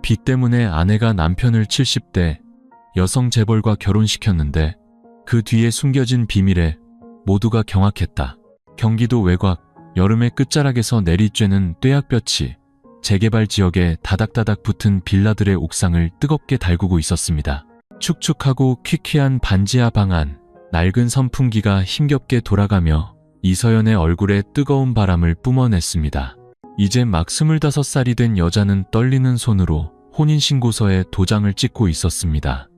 빚 때문에 아내가 남편을 70대 여성 재벌과 결혼시켰는데 그 뒤에 숨겨진 비밀에 모두가 경악했다. 경기도 외곽 여름의 끝자락에서 내리쬐는 떼약볕이 재개발 지역에 다닥다닥 붙은 빌라들의 옥상을 뜨겁게 달구고 있었습니다. 축축하고 퀴퀴한 반지하 방 안, 낡은 선풍기가 힘겹게 돌아가며 이서연의 얼굴에 뜨거운 바람을 뿜어냈습니다. 이제 막 25살이 된 여자는 떨리는 손으로 혼인신고서에 도장을 찍고 있었습니다.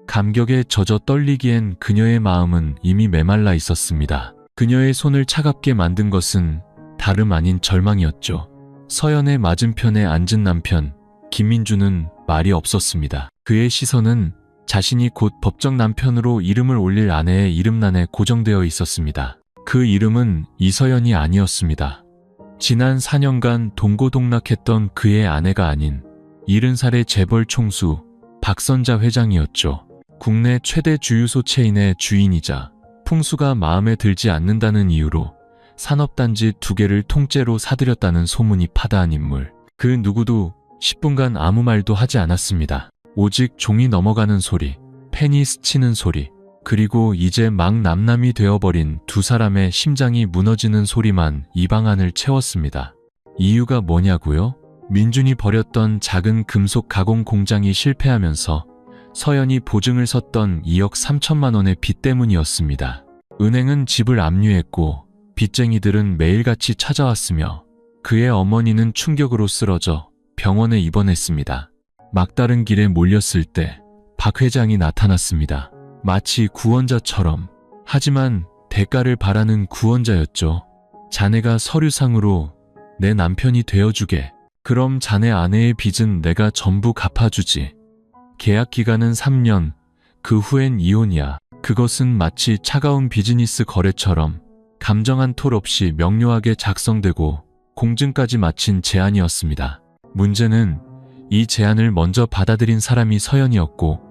감격에 젖어 떨리기엔 그녀의 마음은 이미 메말라 있었습니다. 그녀의 손을 차갑게 만든 것은 다름 아닌 절망이었죠. 서연의 맞은편에 앉은 남편 김민주는 말이 없었습니다. 그의 시선은 자신이 곧 법정 남편으로 이름을 올릴 아내의 이름란에 고정되어 있었습니다. 그 이름은 이서연이 아니었습니다. 지난 4년간 동고동락했던 그의 아내가 아닌 70살의 재벌 총수 박선자 회장이었죠. 국내 최대 주유소 체인의 주인이자 풍수가 마음에 들지 않는다는 이유로 산업단지 2개를 통째로 사들였다는 소문이 파다한 인물. 그 누구도 10분간 아무 말도 하지 않았습니다. 오직 종이 넘어가는 소리, 펜이 스치는 소리, 그리고 이제 막 남남이 되어버린 두 사람의 심장이 무너지는 소리만 이 방안을 채웠습니다. 이유가 뭐냐고요? 민준이 버렸던 작은 금속 가공 공장이 실패하면서 서연이 보증을 섰던 2억 3천만 원의 빚 때문이었습니다. 은행은 집을 압류했고 빚쟁이들은 매일같이 찾아왔으며 그의 어머니는 충격으로 쓰러져 병원에 입원했습니다. 막다른 길에 몰렸을 때 박 회장이 나타났습니다. 마치 구원자처럼. 하지만 대가를 바라는 구원자였죠. 자네가 서류상으로 내 남편이 되어주게. 그럼 자네 아내의 빚은 내가 전부 갚아주지. 계약 기간은 3년, 그 후엔 이혼이야. 그것은 마치 차가운 비즈니스 거래처럼 감정 한 톨 없이 명료하게 작성되고 공증까지 마친 제안이었습니다. 문제는 이 제안을 먼저 받아들인 사람이 서연이었고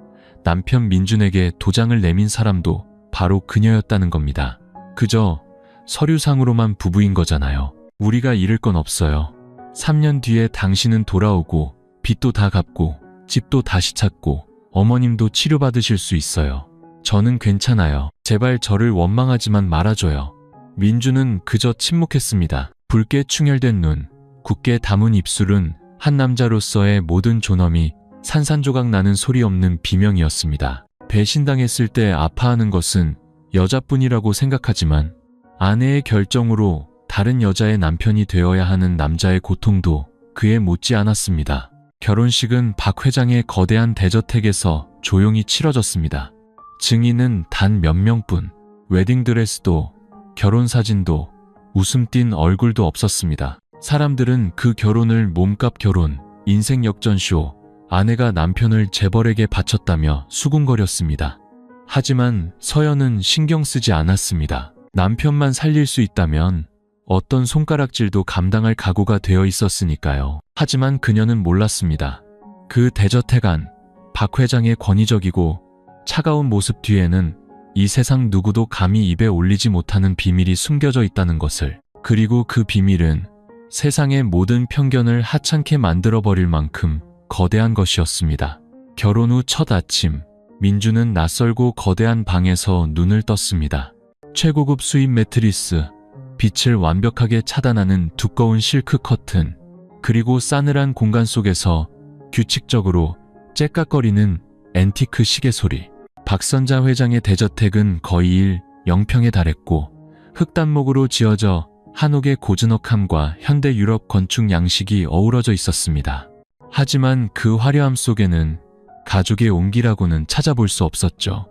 남편 민준에게 도장을 내민 사람도 바로 그녀였다는 겁니다. 그저 서류상으로만 부부인 거잖아요. 우리가 잃을 건 없어요. 3년 뒤에 당신은 돌아오고 빚도 다 갚고 집도 다시 찾고 어머님도 치료받으실 수 있어요. 저는 괜찮아요. 제발 저를 원망하지만 말아줘요. 민주는 그저 침묵했습니다. 붉게 충혈된 눈, 굳게 담은 입술은 한 남자로서의 모든 존엄이 산산조각 나는 소리 없는 비명이었습니다. 배신당했을 때 아파하는 것은 여자뿐이라고 생각하지만 아내의 결정으로 다른 여자의 남편이 되어야 하는 남자의 고통도 그에 못지 않았습니다. 결혼식은 박 회장의 거대한 대저택에서 조용히 치러졌습니다. 증인은 단 몇 명뿐. 웨딩드레스도 결혼사진도 웃음 띤 얼굴도 없었습니다. 사람들은 그 결혼을 몸값 결혼, 인생 역전쇼, 아내가 남편을 재벌에게 바쳤다며 수군거렸습니다. 하지만 서연은 신경 쓰지 않았습니다. 남편만 살릴 수 있다면 어떤 손가락질도 감당할 각오가 되어 있었으니까요. 하지만 그녀는 몰랐습니다. 그 대저택 안, 박 회장의 권위적이고 차가운 모습 뒤에는 이 세상 누구도 감히 입에 올리지 못하는 비밀이 숨겨져 있다는 것을. 그리고 그 비밀은 세상의 모든 편견을 하찮게 만들어버릴 만큼 거대한 것이었습니다. 결혼 후 첫 아침, 민주는 낯설고 거대한 방에서 눈을 떴습니다. 최고급 수입 매트리스, 빛을 완벽하게 차단하는 두꺼운 실크 커튼, 그리고 싸늘한 공간 속에서 규칙적으로 째깍거리는 앤티크 시계 소리. 박선자 회장의 대저택은 거의 1:0평에 달했고 흙단목으로 지어져 한옥의 고즈넉함과 현대 유럽 건축 양식이 어우러져 있었습니다. 하지만 그 화려함 속에는 가족의 온기라고는 찾아볼 수 없었죠.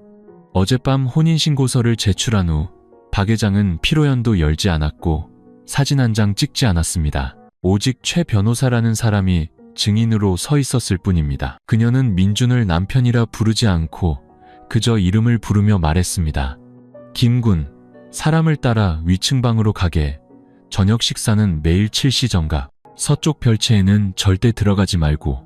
어젯밤 혼인신고서를 제출한 후 박 회장은 피로연도 열지 않았고 사진 한 장 찍지 않았습니다. 오직 최 변호사라는 사람이 증인으로 서 있었을 뿐입니다. 그녀는 민준을 남편이라 부르지 않고 그저 이름을 부르며 말했습니다. 김군, 사람을 따라 위층방으로 가게. 저녁 식사는 매일 7시 정각. 서쪽 별채에는 절대 들어가지 말고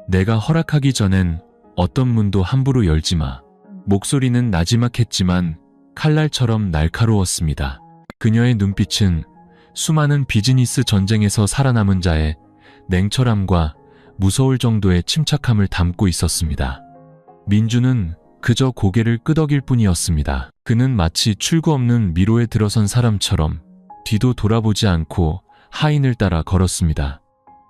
내가 허락하기 전엔 어떤 문도 함부로 열지 마. 목소리는 나지막했지만 칼날처럼 날카로웠습니다. 그녀의 눈빛은 수많은 비즈니스 전쟁에서 살아남은 자의 냉철함과 무서울 정도의 침착함을 담고 있었습니다. 민주는 그저 고개를 끄덕일 뿐이었습니다. 그는 마치 출구 없는 미로에 들어선 사람처럼 뒤도 돌아보지 않고 하인을 따라 걸었습니다.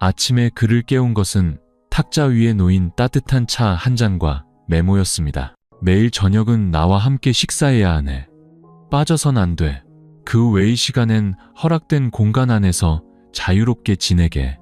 아침에 그를 깨운 것은 탁자 위에 놓인 따뜻한 차 한 잔과 메모였습니다. 매일 저녁은 나와 함께 식사해야 하네. 빠져선 안 돼. 그 외의 시간엔 허락된 공간 안에서 자유롭게 지내게.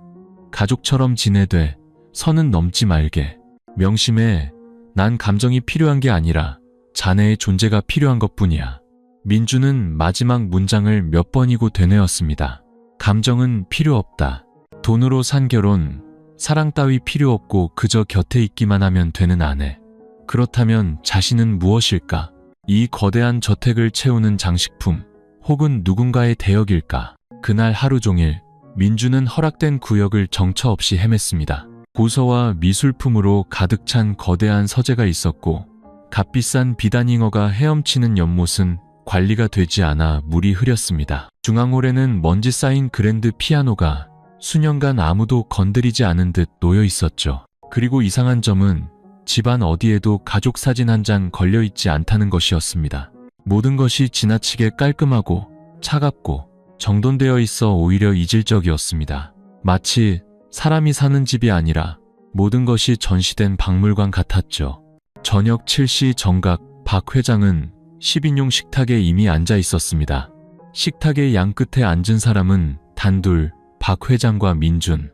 가족처럼 지내되 선은 넘지 말게. 명심해. 난 감정이 필요한 게 아니라 자네의 존재가 필요한 것뿐이야. 민주는 마지막 문장을 몇 번이고 되뇌었습니다. 감정은 필요 없다. 돈으로 산 결혼, 사랑 따위 필요 없고 그저 곁에 있기만 하면 되는 아내. 그렇다면 자신은 무엇일까? 이 거대한 저택을 채우는 장식품, 혹은 누군가의 대역일까? 그날 하루 종일 민주는 허락된 구역을 정처 없이 헤맸습니다. 고서와 미술품으로 가득 찬 거대한 서재가 있었고 값비싼 비단잉어가 헤엄치는 연못은 관리가 되지 않아 물이 흐렸습니다. 중앙홀에는 먼지 쌓인 그랜드 피아노가 수년간 아무도 건드리지 않은 듯 놓여 있었죠. 그리고 이상한 점은 집안 어디에도 가족 사진 한 장 걸려있지 않다는 것이었습니다. 모든 것이 지나치게 깔끔하고 차갑고 정돈되어 있어 오히려 이질적이었습니다. 마치 사람이 사는 집이 아니라 모든 것이 전시된 박물관 같았죠. 저녁 7시 정각 박 회장은 10인용 식탁에 이미 앉아 있었습니다. 식탁의 양끝에 앉은 사람은 단둘 박 회장과 민준.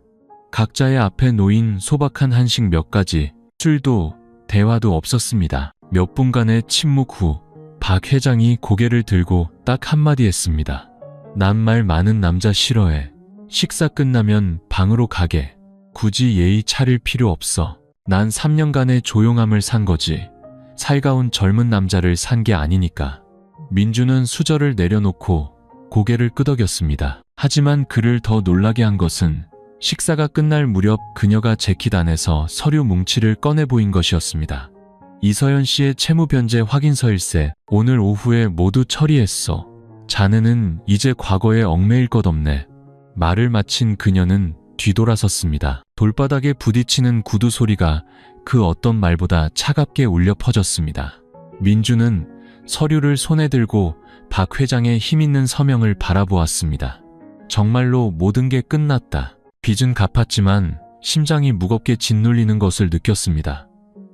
각자의 앞에 놓인 소박한 한식 몇 가지, 술도 대화도 없었습니다. 몇 분간의 침묵 후 박 회장이 고개를 들고 딱 한마디 했습니다. 난 말 많은 남자 싫어해. 식사 끝나면 방으로 가게. 굳이 예의 차릴 필요 없어. 난 3년간의 조용함을 산 거지. 살가운 젊은 남자를 산 게 아니니까. 민주는 수저를 내려놓고 고개를 끄덕였습니다. 하지만 그를 더 놀라게 한 것은 식사가 끝날 무렵 그녀가 재킷 안에서 서류 뭉치를 꺼내 보인 것이었습니다. 이서연 씨의 채무 변제 확인서일세. 오늘 오후에 모두 처리했어. 자네는 이제 과거에 얽매일 것 없네. 말을 마친 그녀는 뒤돌아섰습니다. 돌바닥에 부딪히는 구두 소리가 그 어떤 말보다 차갑게 울려 퍼졌습니다. 민주는 서류를 손에 들고 박 회장의 힘있는 서명을 바라보았습니다. 정말로 모든 게 끝났다. 빚은 갚았지만 심장이 무겁게 짓눌리는 것을 느꼈습니다.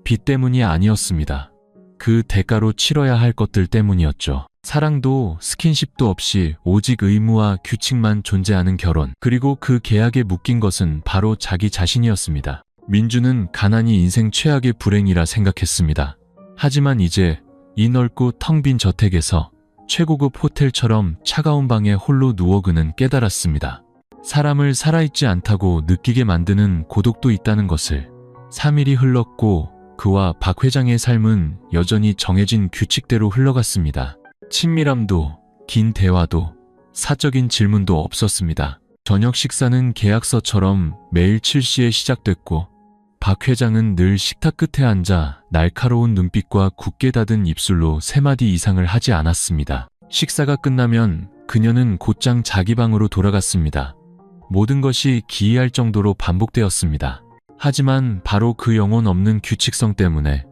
빚 때문이 아니었습니다. 그 대가로 치러야 할 것들 때문이었죠. 사랑도 스킨십도 없이 오직 의무와 규칙만 존재하는 결혼. 그리고 그 계약에 묶인 것은 바로 자기 자신이었습니다. 민주는 가난이 인생 최악의 불행이라 생각했습니다. 하지만 이제 이 넓고 텅 빈 저택에서 최고급 호텔처럼 차가운 방에 홀로 누워 그는 깨달았습니다. 사람을 살아있지 않다고 느끼게 만드는 고독도 있다는 것을. 3일이 흘렀고 그와 박 회장의 삶은 여전히 정해진 규칙대로 흘러갔습니다. 친밀함도, 긴 대화도, 사적인 질문도 없었습니다. 저녁 식사는 계약서처럼 매일 7시에 시작됐고 박 회장은 늘 식탁 끝에 앉아 날카로운 눈빛과 굳게 닫은 입술로 3마디 이상을 하지 않았습니다. 식사가 끝나면 그녀는 곧장 자기 방으로 돌아갔습니다. 모든 것이 기이할 정도로 반복되었습니다. 하지만 바로 그 영혼 없는 규칙성 때문에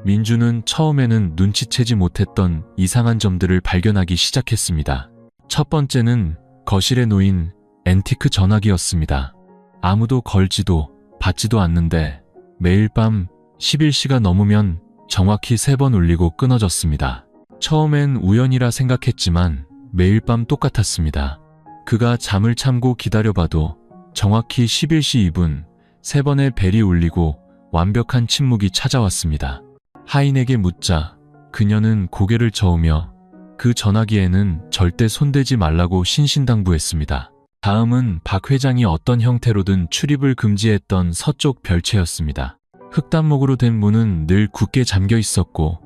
민주는 처음에는 눈치채지 못했던 이상한 점들을 발견하기 시작했습니다. 첫 번째는 거실에 놓인 앤티크 전화기였습니다. 아무도 걸지도 받지도 않는데 매일 밤 11시가 넘으면 정확히 3번 울리고 끊어졌습니다. 처음엔 우연이라 생각했지만 매일 밤 똑같았습니다. 그가 잠을 참고 기다려봐도 정확히 11시 2분 3번의 벨이 울리고 완벽한 침묵이 찾아왔습니다. 하인에게 묻자 그녀는 고개를 저으며 그 전화기에는 절대 손대지 말라고 신신당부했습니다. 다음은 박 회장이 어떤 형태로든 출입을 금지했던 서쪽 별채였습니다. 흙단목으로 된 문은 늘 굳게 잠겨 있었고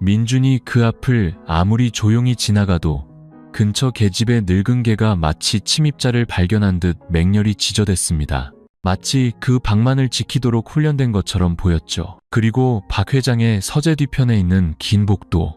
민준이 그 앞을 아무리 조용히 지나가도 근처 계집의 늙은 개가 마치 침입자를 발견한 듯 맹렬히 지저댔습니다. 마치 그 방만을 지키도록 훈련된 것처럼 보였죠. 그리고 박 회장의 서재 뒤편에 있는 긴 복도.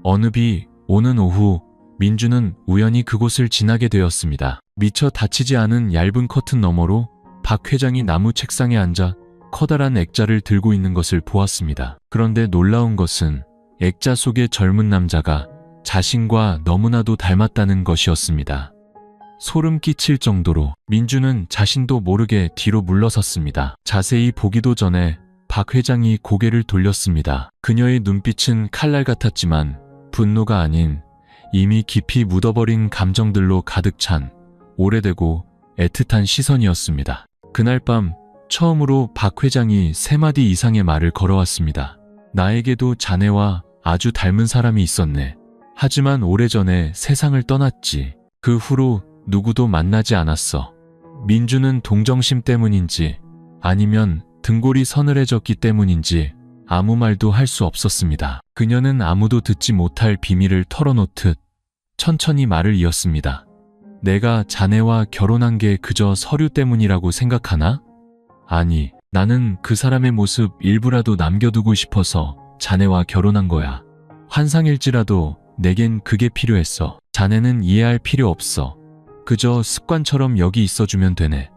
어느 비 오는 오후 민주는 우연히 그곳을 지나게 되었습니다. 미처 닫히지 않은 얇은 커튼 너머로 박 회장이 나무 책상에 앉아 커다란 액자를 들고 있는 것을 보았습니다. 그런데 놀라운 것은 액자 속의 젊은 남자가 자신과 너무나도 닮았다는 것이었습니다. 소름 끼칠 정도로 민주는 자신도 모르게 뒤로 물러섰습니다. 자세히 보기도 전에 박 회장이 고개를 돌렸습니다. 그녀의 눈빛은 칼날 같았지만 분노가 아닌 이미 깊이 묻어버린 감정들로 가득 찬 오래되고 애틋한 시선이었습니다. 그날 밤 처음으로 박 회장이 3마디 이상의 말을 걸어왔습니다. 나에게도 자네와 아주 닮은 사람이 있었네. 하지만 오래전에 세상을 떠났지. 그 후로 누구도 만나지 않았어. 민주는 동정심 때문인지 아니면 등골이 서늘해졌기 때문인지 아무 말도 할 수 없었습니다. 그녀는 아무도 듣지 못할 비밀을 털어놓듯 천천히 말을 이었습니다. 내가 자네와 결혼한 게 그저 서류 때문이라고 생각하나? 아니, 나는 그 사람의 모습 일부라도 남겨두고 싶어서 자네와 결혼한 거야. 환상일지라도 내겐 그게 필요했어. 자네는 이해할 필요 없어. 그저 습관처럼 여기 있어주면 되네.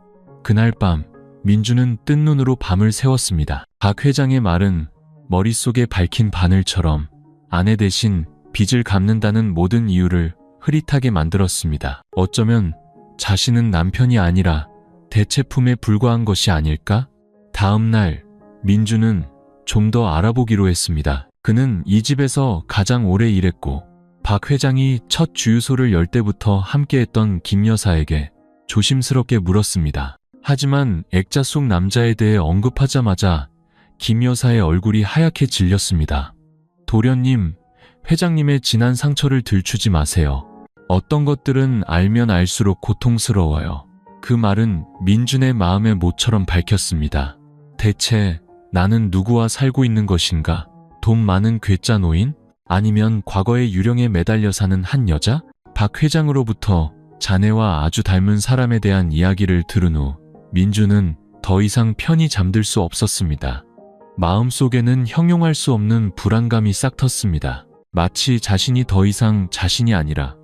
그날 밤 민주는 뜬 눈으로 밤을 새웠습니다. 박 회장의 말은 머릿속에 밝힌 바늘처럼 아내 대신 빚을 갚는다는 모든 이유를 흐릿하게 만들었습니다. 어쩌면 자신은 남편이 아니라 대체품에 불과한 것이 아닐까? 다음 날 민주는 좀 더 알아보기로 했습니다. 그는 이 집에서 가장 오래 일했고 박 회장이 첫 주유소를 열 때부터 함께했던 김 여사에게 조심스럽게 물었습니다. 하지만 액자 속 남자에 대해 언급하자마자 김 여사의 얼굴이 하얗게 질렸습니다. 도련님, 회장님의 진한 상처를 들추지 마세요. 어떤 것들은 알면 알수록 고통스러워요. 그 말은 민준의 마음의 모처럼 밝혔습니다. 대체 나는 누구와 살고 있는 것인가? 돈 많은 괴짜 노인? 아니면 과거의 유령에 매달려 사는 한 여자? 박 회장으로부터 자네와 아주 닮은 사람에 대한 이야기를 들은 후 민주는 더 이상 편히 잠들 수 없었습니다. 마음속에는 형용할 수 없는 불안감이 싹 텄습니다. 마치 자신이 더 이상 자신이 아니라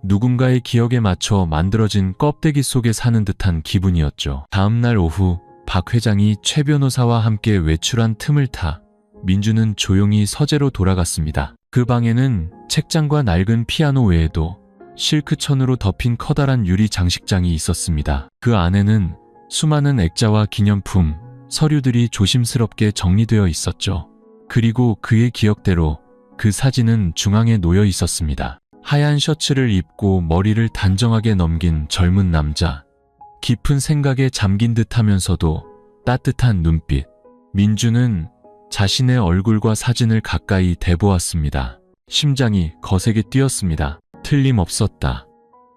누군가의 기억에 맞춰 만들어진 껍데기 속에 사는 듯한 기분이었죠. 다음 날 오후 박 회장이 최 변호사와 함께 외출한 틈을 타 민주는 조용히 서재로 돌아갔습니다. 그 방에는 책장과 낡은 피아노 외에도 실크천으로 덮인 커다란 유리 장식장이 있었습니다. 그 안에는 수많은 액자와 기념품, 서류들이 조심스럽게 정리되어 있었죠. 그리고 그의 기억대로 그 사진은 중앙에 놓여 있었습니다. 하얀 셔츠를 입고 머리를 단정하게 넘긴 젊은 남자. 깊은 생각에 잠긴 듯 하면서도 따뜻한 눈빛. 민주는 자신의 얼굴과 사진을 가까이 대보았습니다. 심장이 거세게 뛰었습니다. 틀림없었다.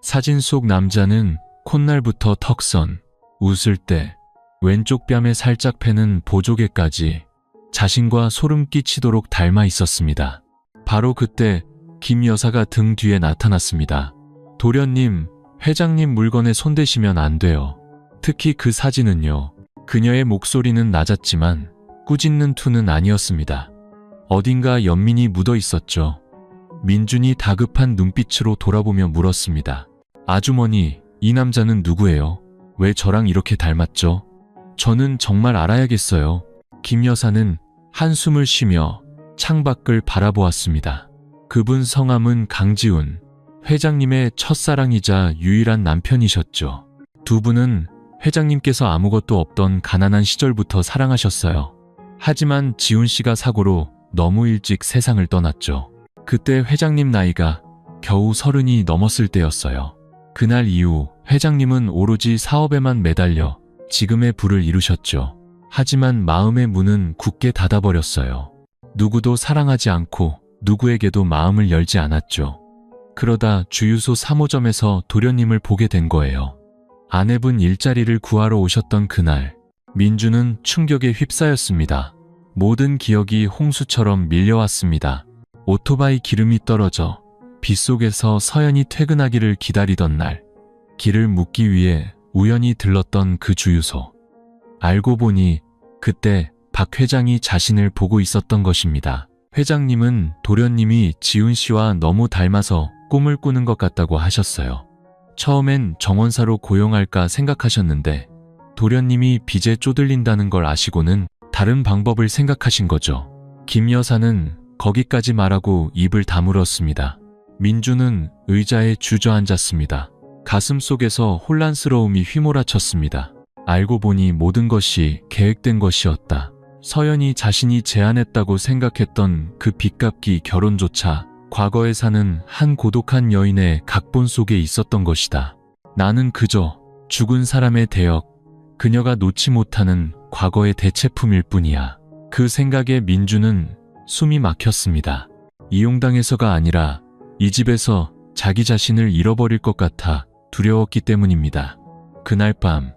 사진 속 남자는 콧날부터 턱선, 웃을 때 왼쪽 뺨에 살짝 패는 보조개까지 자신과 소름 끼치도록 닮아 있었습니다. 바로 그때 김 여사가 등 뒤에 나타났습니다. 도련님, 회장님 물건에 손대시면 안 돼요. 특히 그 사진은요. 그녀의 목소리는 낮았지만 꾸짖는 투는 아니었습니다. 어딘가 연민이 묻어 있었죠. 민준이 다급한 눈빛으로 돌아보며 물었습니다. 아주머니, 이 남자는 누구예요? 왜 저랑 이렇게 닮았죠? 저는 정말 알아야겠어요. 김 여사는 한숨을 쉬며 창밖을 바라보았습니다. 그분 성함은 강지훈, 회장님의 첫사랑이자 유일한 남편이셨죠. 두 분은 회장님께서 아무것도 없던 가난한 시절부터 사랑하셨어요. 하지만 지훈 씨가 사고로 너무 일찍 세상을 떠났죠. 그때 회장님 나이가 겨우 30이 넘었을 때였어요. 그날 이후 회장님은 오로지 사업에만 매달려 지금의 부를 이루셨죠. 하지만 마음의 문은 굳게 닫아버렸어요. 누구도 사랑하지 않고 누구에게도 마음을 열지 않았죠. 그러다 주유소 3호점에서 도련님을 보게 된 거예요. 아내분 일자리를 구하러 오셨던 그날, 민주는 충격에 휩싸였습니다. 모든 기억이 홍수처럼 밀려왔습니다. 오토바이 기름이 떨어져 빗속에서 서연이 퇴근하기를 기다리던 날, 길을 묻기 위해 우연히 들렀던 그 주유소. 알고 보니 그때 박 회장이 자신을 보고 있었던 것입니다. 회장님은 도련님이 지훈 씨와 너무 닮아서 꿈을 꾸는 것 같다고 하셨어요. 처음엔 정원사로 고용할까 생각하셨는데 도련님이 빚에 쪼들린다는 걸 아시고는 다른 방법을 생각하신 거죠. 김 여사는 거기까지 말하고 입을 다물었습니다. 민주는 의자에 주저앉았습니다. 가슴 속에서 혼란스러움이 휘몰아쳤습니다. 알고 보니 모든 것이 계획된 것이었다. 서연이 자신이 제안했다고 생각했던 그 빚갚기 결혼조차 과거에 사는 한 고독한 여인의 각본 속에 있었던 것이다. 나는 그저 죽은 사람의 대역, 그녀가 놓지 못하는 과거의 대체품일 뿐이야. 그 생각에 민주는 숨이 막혔습니다. 이용당해서가 아니라 이 집에서 자기 자신을 잃어버릴 것 같아 두려웠기 때문입니다. 그날 밤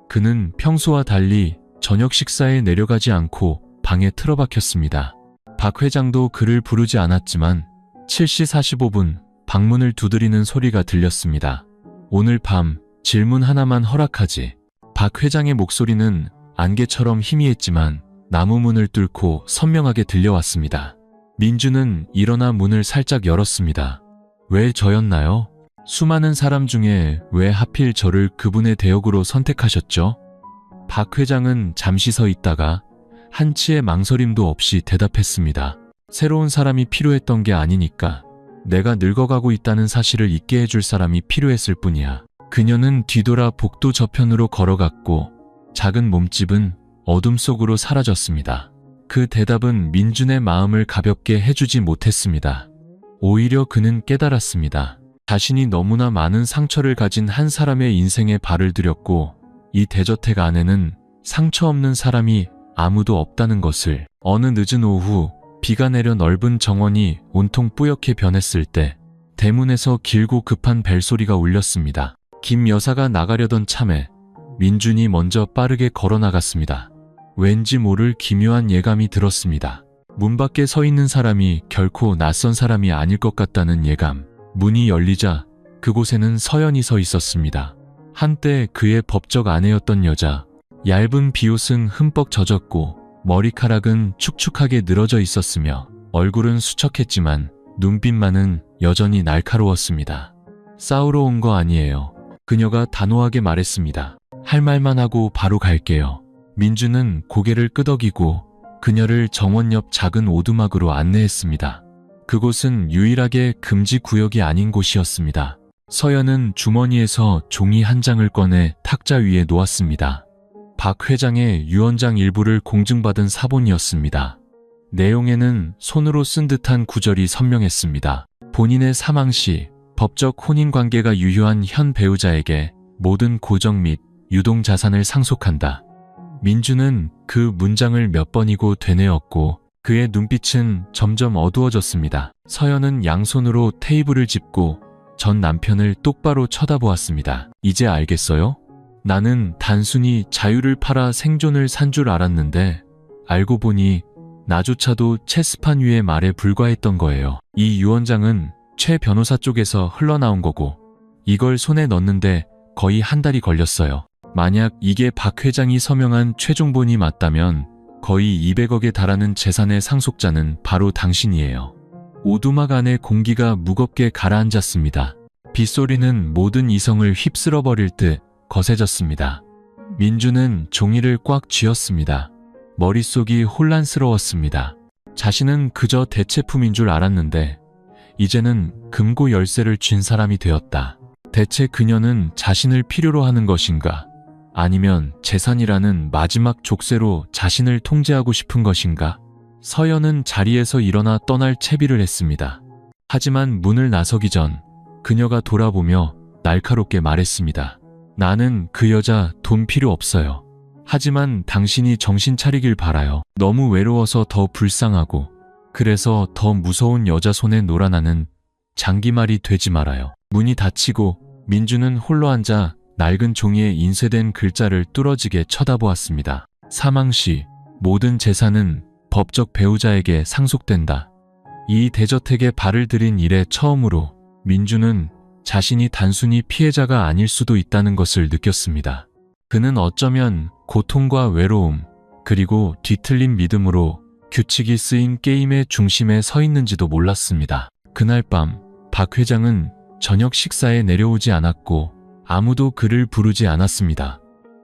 그는 평소와 달리 저녁 식사에 내려가지 않고 방에 틀어박혔습니다. 박 회장도 그를 부르지 않았지만 7시 45분 방문을 두드리는 소리가 들렸습니다. 오늘 밤 질문 하나만 허락하지. 박 회장의 목소리는 안개처럼 희미했지만 나무 문을 뚫고 선명하게 들려왔습니다. 민주는 일어나 문을 살짝 열었습니다. 왜 저였나요? 수많은 사람 중에 왜 하필 저를 그분의 대역으로 선택하셨죠? 박 회장은 잠시 서 있다가 한치의 망설임도 없이 대답했습니다. 새로운 사람이 필요했던 게 아니니까. 내가 늙어가고 있다는 사실을 잊게 해줄 사람이 필요했을 뿐이야. 그녀는 뒤돌아 복도 저편으로 걸어갔고 작은 몸집은 어둠 속으로 사라졌습니다. 그 대답은 민준의 마음을 가볍게 해주지 못했습니다. 오히려 그는 깨달았습니다. 자신이 너무나 많은 상처를 가진 한 사람의 인생에 발을 들였고 이 대저택 안에는 상처 없는 사람이 아무도 없다는 것을. 어느 늦은 오후 비가 내려 넓은 정원이 온통 뿌옇게 변했을 때 대문에서 길고 급한 벨소리가 울렸습니다. 김 여사가 나가려던 참에 민준이 먼저 빠르게 걸어 나갔습니다. 왠지 모를 기묘한 예감이 들었습니다. 문 밖에 서 있는 사람이 결코 낯선 사람이 아닐 것 같다는 예감. 문이 열리자 그곳에는 서연이 서 있었습니다. 한때 그의 법적 아내였던 여자. 얇은 비옷은 흠뻑 젖었고 머리카락은 축축하게 늘어져 있었으며 얼굴은 수척했지만 눈빛만은 여전히 날카로웠습니다. 싸우러 온 거 아니에요. 그녀가 단호하게 말했습니다. 할 말만 하고 바로 갈게요. 민주는 고개를 끄덕이고 그녀를 정원 옆 작은 오두막으로 안내했습니다. 그곳은 유일하게 금지 구역이 아닌 곳이었습니다. 서연은 주머니에서 종이 한 장을 꺼내 탁자 위에 놓았습니다. 박 회장의 유언장 일부를 공증받은 사본이었습니다. 내용에는 손으로 쓴 듯한 구절이 선명했습니다. 본인의 사망 시 법적 혼인관계가 유효한 현 배우자에게 모든 고정 및 유동 자산을 상속한다. 민주는 그 문장을 몇 번이고 되뇌었고 그의 눈빛은 점점 어두워졌습니다. 서연은 양손으로 테이블을 짚고 전 남편을 똑바로 쳐다보았습니다. 이제 알겠어요? 나는 단순히 자유를 팔아 생존을 산 줄 알았는데 알고 보니 나조차도 체스판 위의 말에 불과했던 거예요. 이 유언장은 최 변호사 쪽에서 흘러나온 거고 이걸 손에 넣는데 거의 한 달이 걸렸어요. 만약 이게 박 회장이 서명한 최종본이 맞다면 거의 200억에 달하는 재산의 상속자는 바로 당신이에요. 오두막 안의 공기가 무겁게 가라앉았습니다. 빗소리는 모든 이성을 휩쓸어버릴 듯 거세졌습니다. 민주는 종이를 꽉 쥐었습니다. 머릿속이 혼란스러웠습니다. 자신은 그저 대체품인 줄 알았는데 이제는 금고 열쇠를 쥔 사람이 되었다. 대체 그녀는 자신을 필요로 하는 것인가? 아니면 재산이라는 마지막 족쇄로 자신을 통제하고 싶은 것인가? 서연은 자리에서 일어나 떠날 채비를 했습니다. 하지만 문을 나서기 전 그녀가 돌아보며 날카롭게 말했습니다. 나는 그 여자 돈 필요 없어요. 하지만 당신이 정신 차리길 바라요. 너무 외로워서 더 불쌍하고 그래서 더 무서운 여자 손에 놀아나는 장기말이 되지 말아요. 문이 닫히고 민주는 홀로 앉아 낡은 종이에 인쇄된 글자를 뚫어지게 쳐다보았습니다. 사망 시 모든 재산은 법적 배우자에게 상속된다. 이 대저택에 발을 들인 이래 처음으로 민주는 자신이 단순히 피해자가 아닐 수도 있다는 것을 느꼈습니다. 그는 어쩌면 고통과 외로움, 그리고 뒤틀린 믿음으로 규칙이 쓰인 게임의 중심에 서 있는지도 몰랐습니다. 그날 밤 박 회장은 저녁 식사에 내려오지 않았고 아무도 그를 부르지 않았습니다.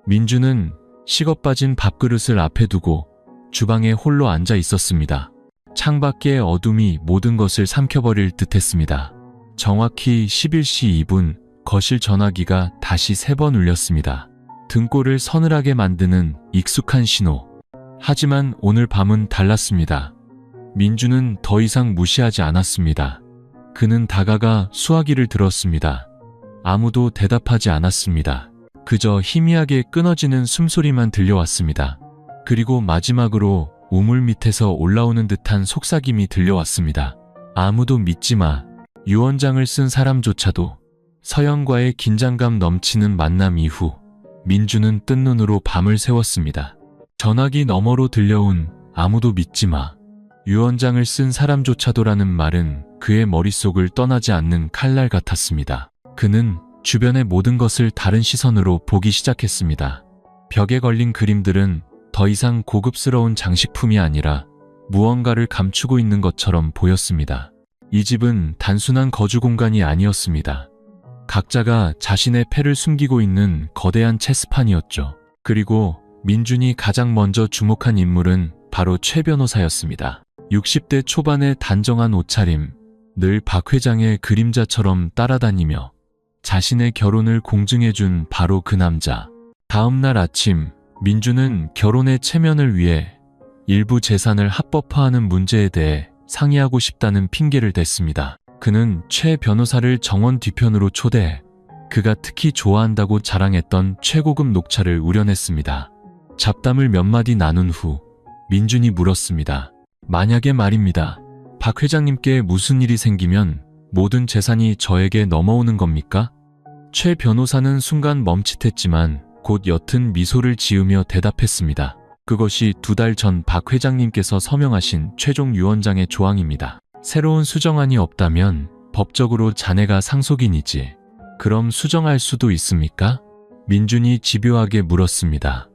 민주는 식어 빠진 밥그릇을 앞에 두고 주방에 홀로 앉아 있었습니다. 창밖의 어둠이 모든 것을 삼켜버릴 듯했습니다. 정확히 11시 2분 거실 전화기가 다시 3번 울렸습니다. 등골을 서늘하게 만드는 익숙한 신호. 하지만 오늘 밤은 달랐습니다. 민주는 더 이상 무시하지 않았습니다. 그는 다가가 수화기를 들었습니다. 아무도 대답하지 않았습니다. 그저 희미하게 끊어지는 숨소리만 들려왔습니다. 그리고 마지막으로 우물 밑에서 올라오는 듯한 속삭임이 들려왔습니다. 아무도 믿지 마. 유언장을 쓴 사람조차도. 서영과의 긴장감 넘치는 만남 이후 민주는 뜬 눈으로 밤을 새웠습니다. 전화기 너머로 들려온 아무도 믿지 마. 유언장을 쓴 사람조차도라는 말은 그의 머릿속을 떠나지 않는 칼날 같았습니다. 그는 주변의 모든 것을 다른 시선으로 보기 시작했습니다. 벽에 걸린 그림들은 더 이상 고급스러운 장식품이 아니라 무언가를 감추고 있는 것처럼 보였습니다. 이 집은 단순한 거주 공간이 아니었습니다. 각자가 자신의 패를 숨기고 있는 거대한 체스판이었죠. 그리고 민준이 가장 먼저 주목한 인물은 바로 최 변호사였습니다. 60대 초반의 단정한 옷차림, 늘 박 회장의 그림자처럼 따라다니며 자신의 결혼을 공증해준 바로 그 남자. 다음 날 아침, 민주는 결혼의 체면을 위해 일부 재산을 합법화하는 문제에 대해 상의하고 싶다는 핑계를 댔습니다. 그는 최 변호사를 정원 뒤편으로 초대해 그가 특히 좋아한다고 자랑했던 최고급 녹차를 우려냈습니다. 잡담을 몇 마디 나눈 후 민준이 물었습니다. 만약에 말입니다. 박 회장님께 무슨 일이 생기면 모든 재산이 저에게 넘어오는 겁니까? 최 변호사는 순간 멈칫했지만 곧 옅은 미소를 지으며 대답했습니다. 그것이 2달 전 박 회장님께서 서명하신 최종 유언장의 조항입니다. 새로운 수정안이 없다면 법적으로 자네가 상속인이지. 그럼 수정할 수도 있습니까? 민준이 집요하게 물었습니다.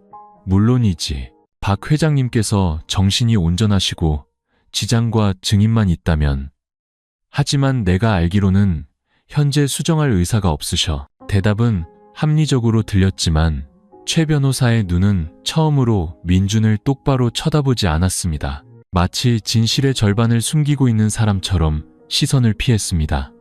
물론이지. 박 회장님께서 정신이 온전하시고 지장과 증인만 있다면. 하지만 내가 알기로는 현재 수정할 의사가 없으셔. 대답은 합리적으로 들렸지만 최 변호사의 눈은 처음으로 민준을 똑바로 쳐다보지 않았습니다. 마치 진실의 절반을 숨기고 있는 사람처럼 시선을 피했습니다.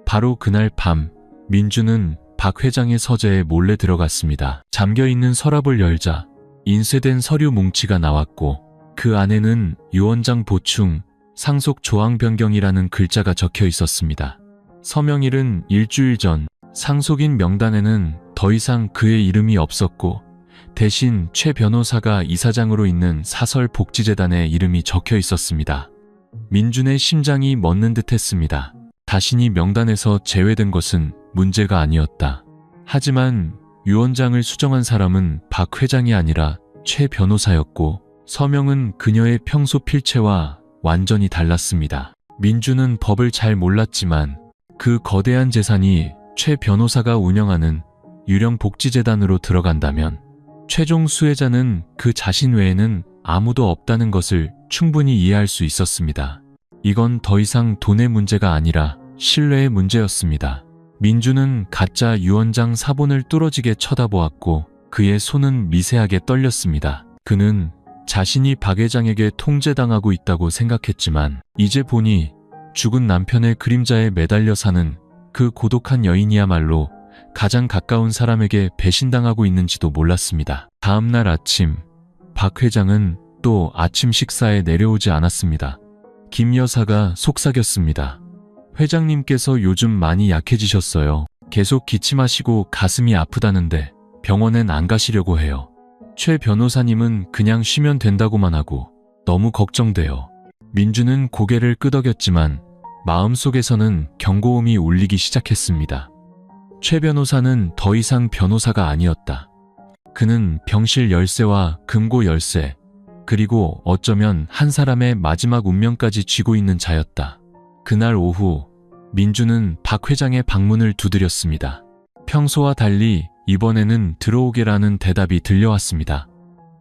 바로 그날 밤, 민준은 박 회장의 서재에 몰래 들어갔습니다. 잠겨있는 서랍을 열자 인쇄된 서류 뭉치가 나왔고 그 안에는 유언장 보충, 상속 조항 변경이라는 글자가 적혀 있었습니다. 서명일은 일주일 전, 상속인 명단에는 더 이상 그의 이름이 없었고 대신 최 변호사가 이사장으로 있는 사설복지재단의 이름이 적혀 있었습니다. 민준의 심장이 멎는 듯했습니다. 자신이 명단에서 제외된 것은 문제가 아니었다. 하지만 유언장을 수정한 사람은 박 회장이 아니라 최 변호사였고 서명은 그녀의 평소 필체와 완전히 달랐습니다. 민준은 법을 잘 몰랐지만 그 거대한 재산이 최 변호사가 운영하는 유령 복지재단으로 들어간다면 최종 수혜자는 그 자신 외에는 아무도 없다는 것을 충분히 이해할 수 있었습니다. 이건 더 이상 돈의 문제가 아니라 신뢰의 문제였습니다. 민주는 가짜 유언장 사본을 뚫어지게 쳐다보았고 그의 손은 미세하게 떨렸습니다. 그는 자신이 박 회장에게 통제당하고 있다고 생각했지만 이제 보니 죽은 남편의 그림자에 매달려 사는 그 고독한 여인이야말로 가장 가까운 사람에게 배신당하고 있는지도 몰랐습니다. 다음 날 아침, 박 회장은 또 아침 식사에 내려오지 않았습니다. 김 여사가 속삭였습니다. 회장님께서 요즘 많이 약해지셨어요. 계속 기침하시고 가슴이 아프다는데 병원엔 안 가시려고 해요. 최 변호사님은 그냥 쉬면 된다고만 하고 너무 걱정돼요. 민주는 고개를 끄덕였지만 마음속에서는 경고음이 울리기 시작했습니다. 최 변호사는 더 이상 변호사가 아니었다. 그는 병실 열쇠와 금고 열쇠, 그리고 어쩌면 한 사람의 마지막 운명까지 쥐고 있는 자였다. 그날 오후, 민주는 박 회장의 방문을 두드렸습니다. 평소와 달리 이번에는 들어오게라는 대답이 들려왔습니다.